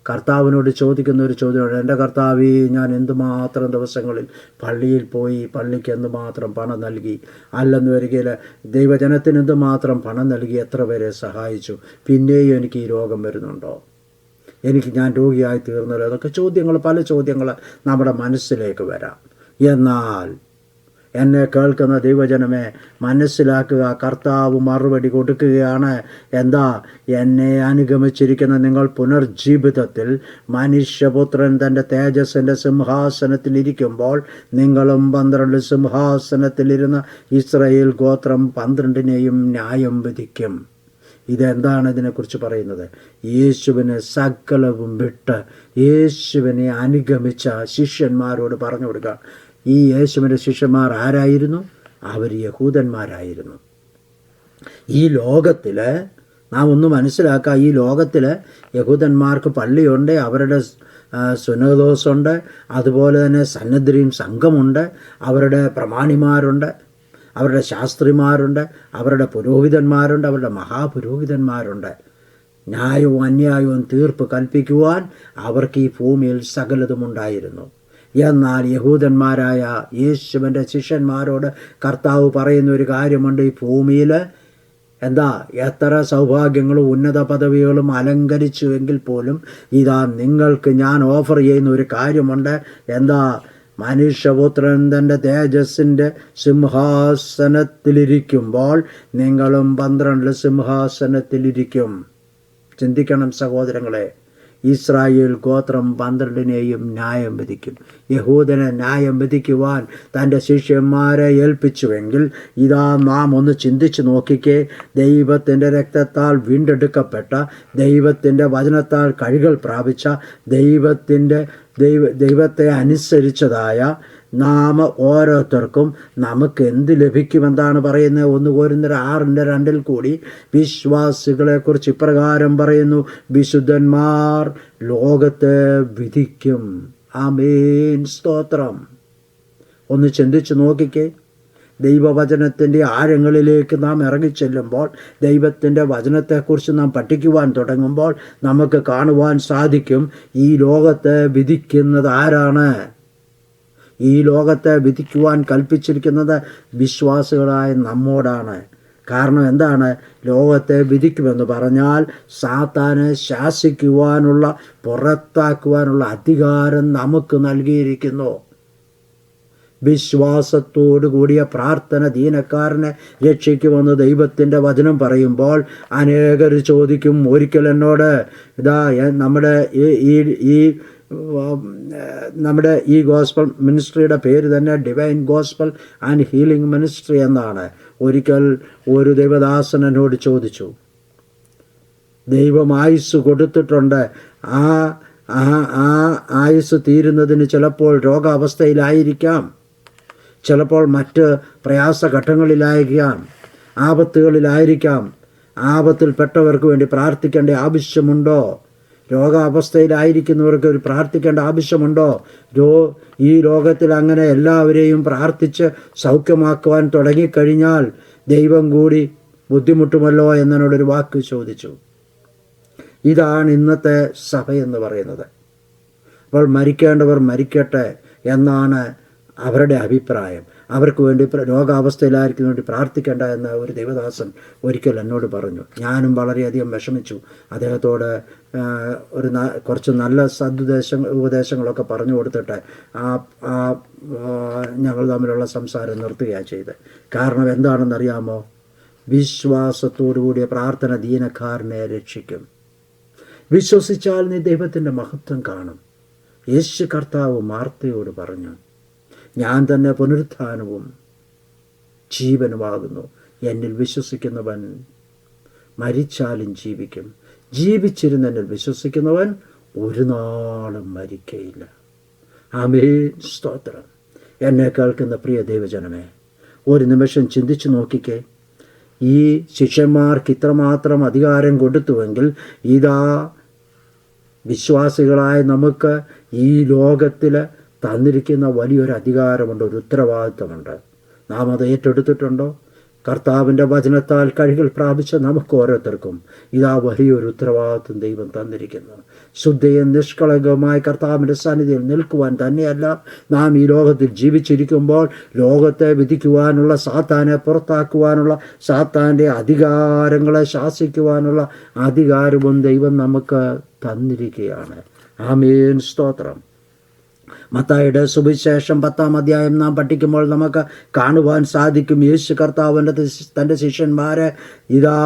കർത്താവിനോട് ചോദിക്കുന്ന ഒരു ചോദ്യമുണ്ട്, എൻ്റെ കർത്താവേ, ഞാൻ എന്തുമാത്രം ദിവസങ്ങളിൽ പള്ളിയിൽ പോയി, പള്ളിക്ക് എന്തുമാത്രം പണം നൽകി, അല്ലെന്ന് വരികയിൽ ദൈവജനത്തിന് എന്തുമാത്രം പണം നൽകി, എത്ര പേരെ സഹായിച്ചു, പിന്നെയും എനിക്ക് ഈ രോഗം വരുന്നുണ്ടോ? ഞാൻ രോഗിയായി തീർന്നല്ലോ. അതൊക്കെ പല ചോദ്യങ്ങൾ നമ്മുടെ മനസ്സിലേക്ക് വരാം. എന്നാൽ എന്നെ കേൾക്കുന്ന ദൈവജനമേ, മനസ്സിലാക്കുക, കർത്താവ് മറുപടി കൊടുക്കുകയാണ്. എന്താ? എന്നെ അനുഗമിച്ചിരിക്കുന്ന നിങ്ങൾ പുനർജീവിതത്തിൽ മനുഷ്യപുത്രൻ തൻ്റെ തേജസ്സിൻ്റെ സിംഹാസനത്തിലിരിക്കുമ്പോൾ നിങ്ങളും 12 സിംഹാസനത്തിലിരുന്ന ഇസ്രായേൽ ഗോത്രം 12നെയും ന്യായം വിധിക്കും. ഇതെന്താണ് ഇതിനെക്കുറിച്ച് പറയുന്നത്? യേശുവിനെ സകലവും വിട്ട് യേശുവിനെ അനുഗമിച്ച ശിഷ്യന്മാരോട് പറഞ്ഞു കൊടുക്കുക. ഈ യേശുവിൻ്റെ ശിഷ്യന്മാർ ആരായിരുന്നു? അവർ യഹൂദന്മാരായിരുന്നു. ഈ ലോകത്തിൽ നാം ഒന്ന് മനസ്സിലാക്കുക, ഈ ലോകത്തിൽ യഹൂദന്മാർക്ക് പള്ളിയുണ്ട്, അവരുടെ സുനദോസുണ്ട്, അതുപോലെ തന്നെ സന്നദ്രീം സംഘമുണ്ട്, അവരുടെ പ്രമാണിമാരുണ്ട്, അവരുടെ ശാസ്ത്രിമാരുണ്ട്, അവരുടെ പുരോഹിതന്മാരുണ്ട്, അവരുടെ മഹാപുരോഹിതന്മാരുണ്ട്. ന്യായവും അന്യായവും തീർപ്പ് കൽപ്പിക്കുവാൻ അവർക്ക് ഈ ഭൂമിയിൽ സകലതുമുണ്ടായിരുന്നു. എന്നാൽ യഹൂദന്മാരായ യേശുവിൻ്റെ ശിഷ്യന്മാരോട് കർത്താവ് പറയുന്ന ഒരു കാര്യമുണ്ട്. ഈ ഭൂമിയിൽ എന്താ, എത്ര സൗഭാഗ്യങ്ങളും ഉന്നത പദവികളും അലങ്കരിച്ചുവെങ്കിൽ പോലും ഇതാ നിങ്ങൾക്ക് ഞാൻ ഓഫർ ചെയ്യുന്ന ഒരു കാര്യമുണ്ട്. എന്താ? മനുഷ്യപുത്രൻ തൻ്റെ തേജസ്സിൻ്റെ സിംഹാസനത്തിലിരിക്കുമ്പോൾ നിങ്ങളും 12 സിംഹാസനത്തിലിരിക്കും. ചിന്തിക്കണം സഹോദരങ്ങളെ, ഇസ്രായേൽ ഗോത്രം 12നെയും ന്യായം വിധിക്കും. യഹൂദനെ ന്യായം വിധിക്കുവാൻ തൻ്റെ ശിഷ്യന്മാരെ ഏൽപ്പിച്ചുവെങ്കിൽ ഇതാ നാം ഒന്ന് ചിന്തിച്ചു നോക്കിക്കേ. ദൈവത്തിൻ്റെ രക്തത്താൽ വീണ്ടെടുക്കപ്പെട്ട, ദൈവത്തിൻ്റെ വചനത്താൽ കഴുകൽ പ്രാപിച്ച, ദൈവത്തെ അനുസരിച്ചതായ നാം ഓരോരുത്തർക്കും നമുക്ക് എന്ത് ലഭിക്കുമെന്നാണ് പറയുന്നത്? 1 കൊരിന്ത്യർ 6:2 കൂടി വിശ്വാസികളെക്കുറിച്ച് ഇപ്രകാരം പറയുന്നു: വിശുദ്ധന്മാർ ലോകത്തെ വിധിക്കും. ആമേൻ, സ്തോത്രം. ഒന്ന് ചിന്തിച്ചു നോക്കിക്കേ. ദൈവവചനത്തിൻ്റെ ആഴങ്ങളിലേക്ക് നാം ഇറങ്ങിച്ചെല്ലുമ്പോൾ, ദൈവത്തിൻ്റെ വചനത്തെക്കുറിച്ച് നാം പഠിക്കുവാൻ തുടങ്ങുമ്പോൾ നമുക്ക് കാണുവാൻ സാധിക്കും, ഈ ലോകത്തെ വിധിക്കുന്നത് ആരാണ്? ഈ ലോകത്തെ വിധിക്കുവാൻ കൽപ്പിച്ചിരിക്കുന്നത് വിശ്വാസികളായ നമ്മോടാണ്. കാരണം എന്താണ്? ലോകത്തെ വിധിക്കുമെന്ന് പറഞ്ഞാൽ സാത്താനെ ശാസിക്കുവാനുള്ള, പുറത്താക്കുവാനുള്ള അധികാരം നമുക്ക് നൽകിയിരിക്കുന്നു. വിശ്വാസത്തോടു കൂടിയ പ്രാർത്ഥന ദീനക്കാരനെ രക്ഷിക്കുമെന്ന് ദൈവത്തിൻ്റെ വചനം പറയുമ്പോൾ അനേകർ ചോദിക്കും, ഒരിക്കൽ എന്നോട് ഇതാ നമ്മുടെ ഈ ഗോസ്പൽ മിനിസ്ട്രിയുടെ പേര് തന്നെ divine gospel and healing ministry എന്നാണ്. ഒരിക്കൽ ഒരു ദൈവദാസൻ എന്നോട് ചോദിച്ചു, ദൈവം ആയുസ് കൊടുത്തിട്ടുണ്ട്, ആ ആയുസ് തീരുന്നതിന് ചിലപ്പോൾ രോഗാവസ്ഥയിലായിരിക്കാം, ചിലപ്പോൾ മറ്റ് പ്രയാസഘട്ടങ്ങളിലായിരിക്കാം, ആപത്തുകളിലായിരിക്കാം. ആപത്തിൽപ്പെട്ടവർക്ക് വേണ്ടി പ്രാർത്ഥിക്കേണ്ട ആവശ്യമുണ്ടോ? രോഗാവസ്ഥയിലായിരിക്കുന്നവർക്ക് ഒരു പ്രാർത്ഥിക്കേണ്ട ആവശ്യമുണ്ടോ? ഈ ലോകത്തിൽ അങ്ങനെ എല്ലാവരെയും പ്രാർത്ഥിച്ച് സൗഖ്യമാക്കുവാൻ തുടങ്ങിക്കഴിഞ്ഞാൽ ദൈവം കൂടി ബുദ്ധിമുട്ടുമല്ലോ എന്നോടൊരു വാക്ക് ചോദിച്ചു. ഇതാണ് ഇന്നത്തെ സഭയെന്ന് പറയുന്നത്. അപ്പോൾ മരിക്കേണ്ടവർ മരിക്കട്ടെ എന്നാണ് അവരുടെ അഭിപ്രായം. അവർക്ക് വേണ്ടി രോഗാവസ്ഥയിലായിരിക്കും വേണ്ടി പ്രാർത്ഥിക്കേണ്ട എന്ന് ഒരു ദൈവദാസൻ ഒരിക്കൽ എന്നോട് പറഞ്ഞു. ഞാനും വളരെയധികം വിഷമിച്ചു. അദ്ദേഹത്തോട് കുറച്ച് നല്ല ഉപദേശങ്ങളൊക്കെ പറഞ്ഞു കൊടുത്തിട്ട് ഞങ്ങൾ തമ്മിലുള്ള സംസാരം നിർത്തുകയാണ് ചെയ്തത്. കാരണം എന്താണെന്നറിയാമോ? വിശ്വാസത്തോടു കൂടിയ പ്രാർത്ഥന ദീനക്കാരനെ രക്ഷിക്കും. വിശ്വസിച്ചാൽ നീ ദൈവത്തിൻ്റെ മഹത്വം കാണും. യേശു കർത്താവ് മാർത്തയോട് പറഞ്ഞു, ഞാൻ തന്നെ പുനരുത്ഥാനവും ജീവനുമാകുന്നു. എന്നിൽ വിശ്വസിക്കുന്നവൻ മരിച്ചാലും ജീവിക്കും. ജീവിച്ചിരുന്ന എന്നിൽ വിശ്വസിക്കുന്നവൻ ഒരു നാളും മരിക്കയില്ല. ആമേൻ, സ്തോത്രം. എന്നെ കേൾക്കുന്ന പ്രിയ ദൈവജനമേ, ഒരു നിമിഷം ചിന്തിച്ചു നോക്കിക്കേ. ഈ ശിഷ്യന്മാർക്ക് ഇത്രമാത്രം അധികാരം കൊടുത്തുവെങ്കിൽ ഇതാ വിശ്വാസികളായ നമുക്ക് ഈ ലോകത്തിൽ തന്നിരിക്കുന്ന വലിയൊരു അധികാരമുണ്ട്, ഒരു ഉത്തരവാദിത്വമുണ്ട്. നാം അത് ഏറ്റെടുത്തിട്ടുണ്ടോ? കർത്താവിൻ്റെ വചനത്താൽ കഴുകൽ പ്രാപിച്ച നമുക്ക് ഓരോരുത്തർക്കും ഇതാ വലിയൊരു ഉത്തരവാദിത്വം ദൈവം തന്നിരിക്കുന്നു. ശുദ്ധയും നിഷ്കളങ്കവുമായ കർത്താവിൻ്റെ സന്നിധിയിൽ നിൽക്കുവാൻ തന്നെയല്ല നാം ഈ ലോകത്തിൽ ജീവിച്ചിരിക്കുമ്പോൾ ലോകത്തെ വിധിക്കുവാനുള്ള, സാത്താനെ പുറത്താക്കുവാനുള്ള, സാത്താൻ്റെ അധികാരങ്ങളെ ശാസിക്കുവാനുള്ള അധികാരവും ദൈവം നമുക്ക് തന്നിരിക്കുകയാണ്. ആമേൻ, സ്തോത്രം. മത്തായിയുടെ സുവിശേഷം 10-ാം അധ്യായം നാം പഠിക്കുമ്പോൾ നമുക്ക് കാണുവാൻ സാധിക്കും, യേശു കർത്താവ് തൻ്റെ ശിഷ്യന്മാരെ ഇതാ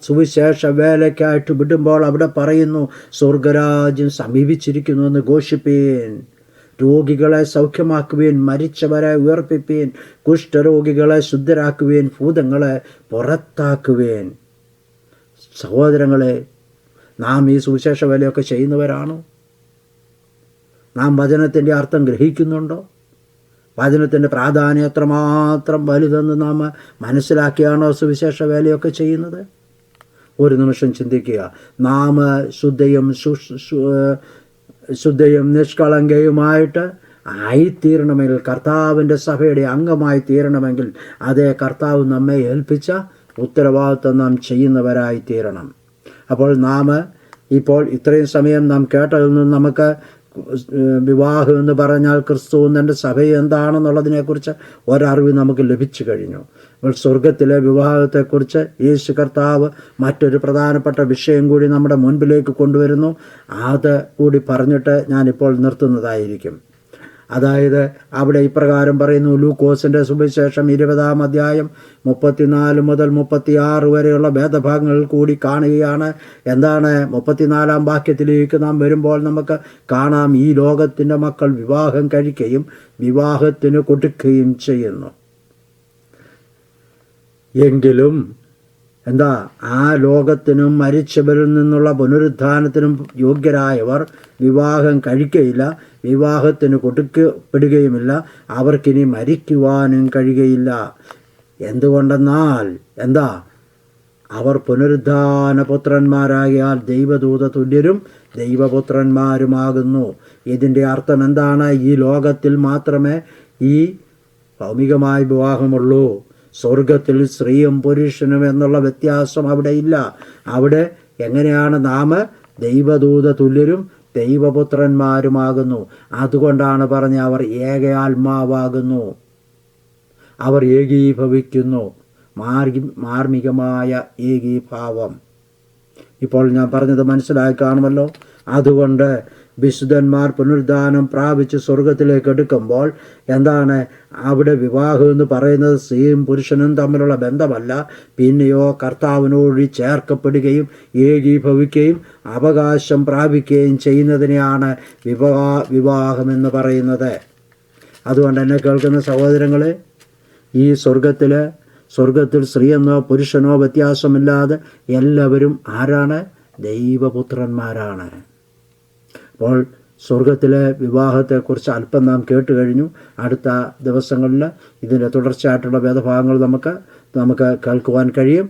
സുവിശേഷ വേലയ്ക്കായിട്ട് വിടുമ്പോൾ അവിടെ പറയുന്നു, സ്വർഗരാജ്യം സമീപിച്ചിരിക്കുന്നു എന്ന് ഘോഷിപ്പീൻ, രോഗികളെ സൗഖ്യമാക്കുവീൻ, മരിച്ചവരെ ഉയർപ്പിപ്പീൻ, കുഷ്ഠരോഗികളെ ശുദ്ധരാക്കുവീൻ, ഭൂതങ്ങളെ പുറത്താക്കുവീൻ. സഹോദരങ്ങളെ, നാം ഈ സുവിശേഷ വേലയൊക്കെ ചെയ്യുന്നവരാണോ? നാം വചനത്തിൻ്റെ അർത്ഥം ഗ്രഹിക്കുന്നുണ്ടോ? വചനത്തിൻ്റെ പ്രാധാന്യം എത്രമാത്രം വലുതെന്ന് നാം മനസ്സിലാക്കിയാണോ സുവിശേഷ വേലയൊക്കെ ചെയ്യുന്നത്? ഒരു നിമിഷം ചിന്തിക്കുക. നാം ശുദ്ധയും നിഷ്കളങ്കയുമായിട്ട് ആയിത്തീരണമെങ്കിൽ, കർത്താവിൻ്റെ സഭയുടെ അംഗമായി തീരണമെങ്കിൽ, അതേ കർത്താവ് നമ്മെ ഏൽപ്പിച്ച ഉത്തരവാദിത്വം നാം ചെയ്യുന്നവരായി തീരണം. അപ്പോൾ നാം ഇപ്പോൾ ഇത്രയും സമയം നാം കേട്ടതിൽ നിന്ന് നമുക്ക് വിവാഹം എന്ന് പറഞ്ഞാൽ ക്രിസ്തുവും തൻ്റെ സഭ എന്താണെന്നുള്ളതിനെക്കുറിച്ച് ഒരറിവ് നമുക്ക് ലഭിച്ചു കഴിഞ്ഞു. അപ്പോൾ സ്വർഗത്തിലെ വിവാഹത്തെക്കുറിച്ച് യേശു കർത്താവ് മറ്റൊരു പ്രധാനപ്പെട്ട വിഷയം കൂടി നമ്മുടെ മുൻപിലേക്ക് കൊണ്ടുവരുന്നു. അത് കൂടി പറഞ്ഞിട്ട് ഞാനിപ്പോൾ നിർത്തുന്നതായിരിക്കും. അതായത് അവിടെ ഇപ്രകാരം പറയുന്നു, ലൂക്കോസിൻ്റെ സുവിശേഷം 20-ാം അധ്യായം 34 മുതൽ 36 വരെയുള്ള വേദഭാഗങ്ങളിൽ കൂടി കാണുകയാണ്. എന്താണ്? 34-ാം വാക്യത്തിലേക്ക് നാം വരുമ്പോൾ നമുക്ക് കാണാം, ഈ ലോകത്തിൻ്റെ മക്കൾ വിവാഹം കഴിക്കുകയും വിവാഹത്തിന് കൊടുക്കുകയും ചെയ്യുന്നു. എങ്കിലും ആ ലോകത്തിനും മരിച്ചവരിൽ നിന്നുള്ള പുനരുത്ഥാനത്തിനും യോഗ്യരായവർ വിവാഹം കഴിക്കുകയില്ല, വിവാഹത്തിന് കൊടുക്കപ്പെടുകയുമില്ല, അവർക്കിനി മരിക്കുവാനും കഴിയുകയില്ല. എന്തുകൊണ്ടെന്നാൽ അവർ പുനരുത്ഥാന പുത്രന്മാരാകിയാൽ ദൈവദൂത തുല്യരും ദൈവപുത്രന്മാരുമാകുന്നു. ഇതിൻ്റെ അർത്ഥം എന്താണ്? ഈ ലോകത്തിൽ മാത്രമേ ഈ ഭൗമികമായ വിവാഹമുള്ളൂ. സ്വർഗത്തിൽ സ്ത്രീയും പുരുഷനും എന്നുള്ള വ്യത്യാസം അവിടെ ഇല്ല. അവിടെ എങ്ങനെയാണ്? നാം ദൈവദൂത തുല്യരും ദൈവപുത്രന്മാരുമാകുന്നു. അതുകൊണ്ടാണ് പറഞ്ഞ അവർ ഏകയാത്മാവാകുന്നു, അവർ ഏകീഭവിക്കുന്നു. മാർമികമായ ഏകീഭാവം. ഇപ്പോൾ ഞാൻ പറഞ്ഞത് മനസ്സിലായി കാണുമല്ലോ. അതുകൊണ്ട് വിശുദ്ധന്മാർ പുനരുദ്ധാനം പ്രാപിച്ച് സ്വർഗത്തിലേക്ക് എടുക്കുമ്പോൾ അവിടെ വിവാഹം എന്ന് പറയുന്നത് സ്ത്രീയും പുരുഷനും തമ്മിലുള്ള ബന്ധമല്ല, പിന്നെയോ കർത്താവിനോട് ചേർക്കപ്പെടുകയും ഏകീഭവിക്കുകയും അവകാശം പ്രാപിക്കുകയും ചെയ്യുന്നതിനെയാണ് വിവാഹമെന്ന് പറയുന്നത്. അതുകൊണ്ട് എന്നെ കേൾക്കുന്ന സഹോദരങ്ങളെ, ഈ സ്വർഗത്തിൽ സ്ത്രീയെന്നോ പുരുഷനോ വ്യത്യാസമില്ലാതെ എല്ലാവരും ആരാണ്? ദൈവപുത്രന്മാരാണ്. അപ്പോൾ സ്വർഗത്തിലെ വിവാഹത്തെക്കുറിച്ച് അല്പം നാം കേട്ട് കഴിഞ്ഞു. അടുത്ത ദിവസങ്ങളിൽ ഇതിൻ്റെ തുടർച്ചയായിട്ടുള്ള വേദഭാഗങ്ങൾ നമുക്ക് കേൾക്കുവാൻ കഴിയും.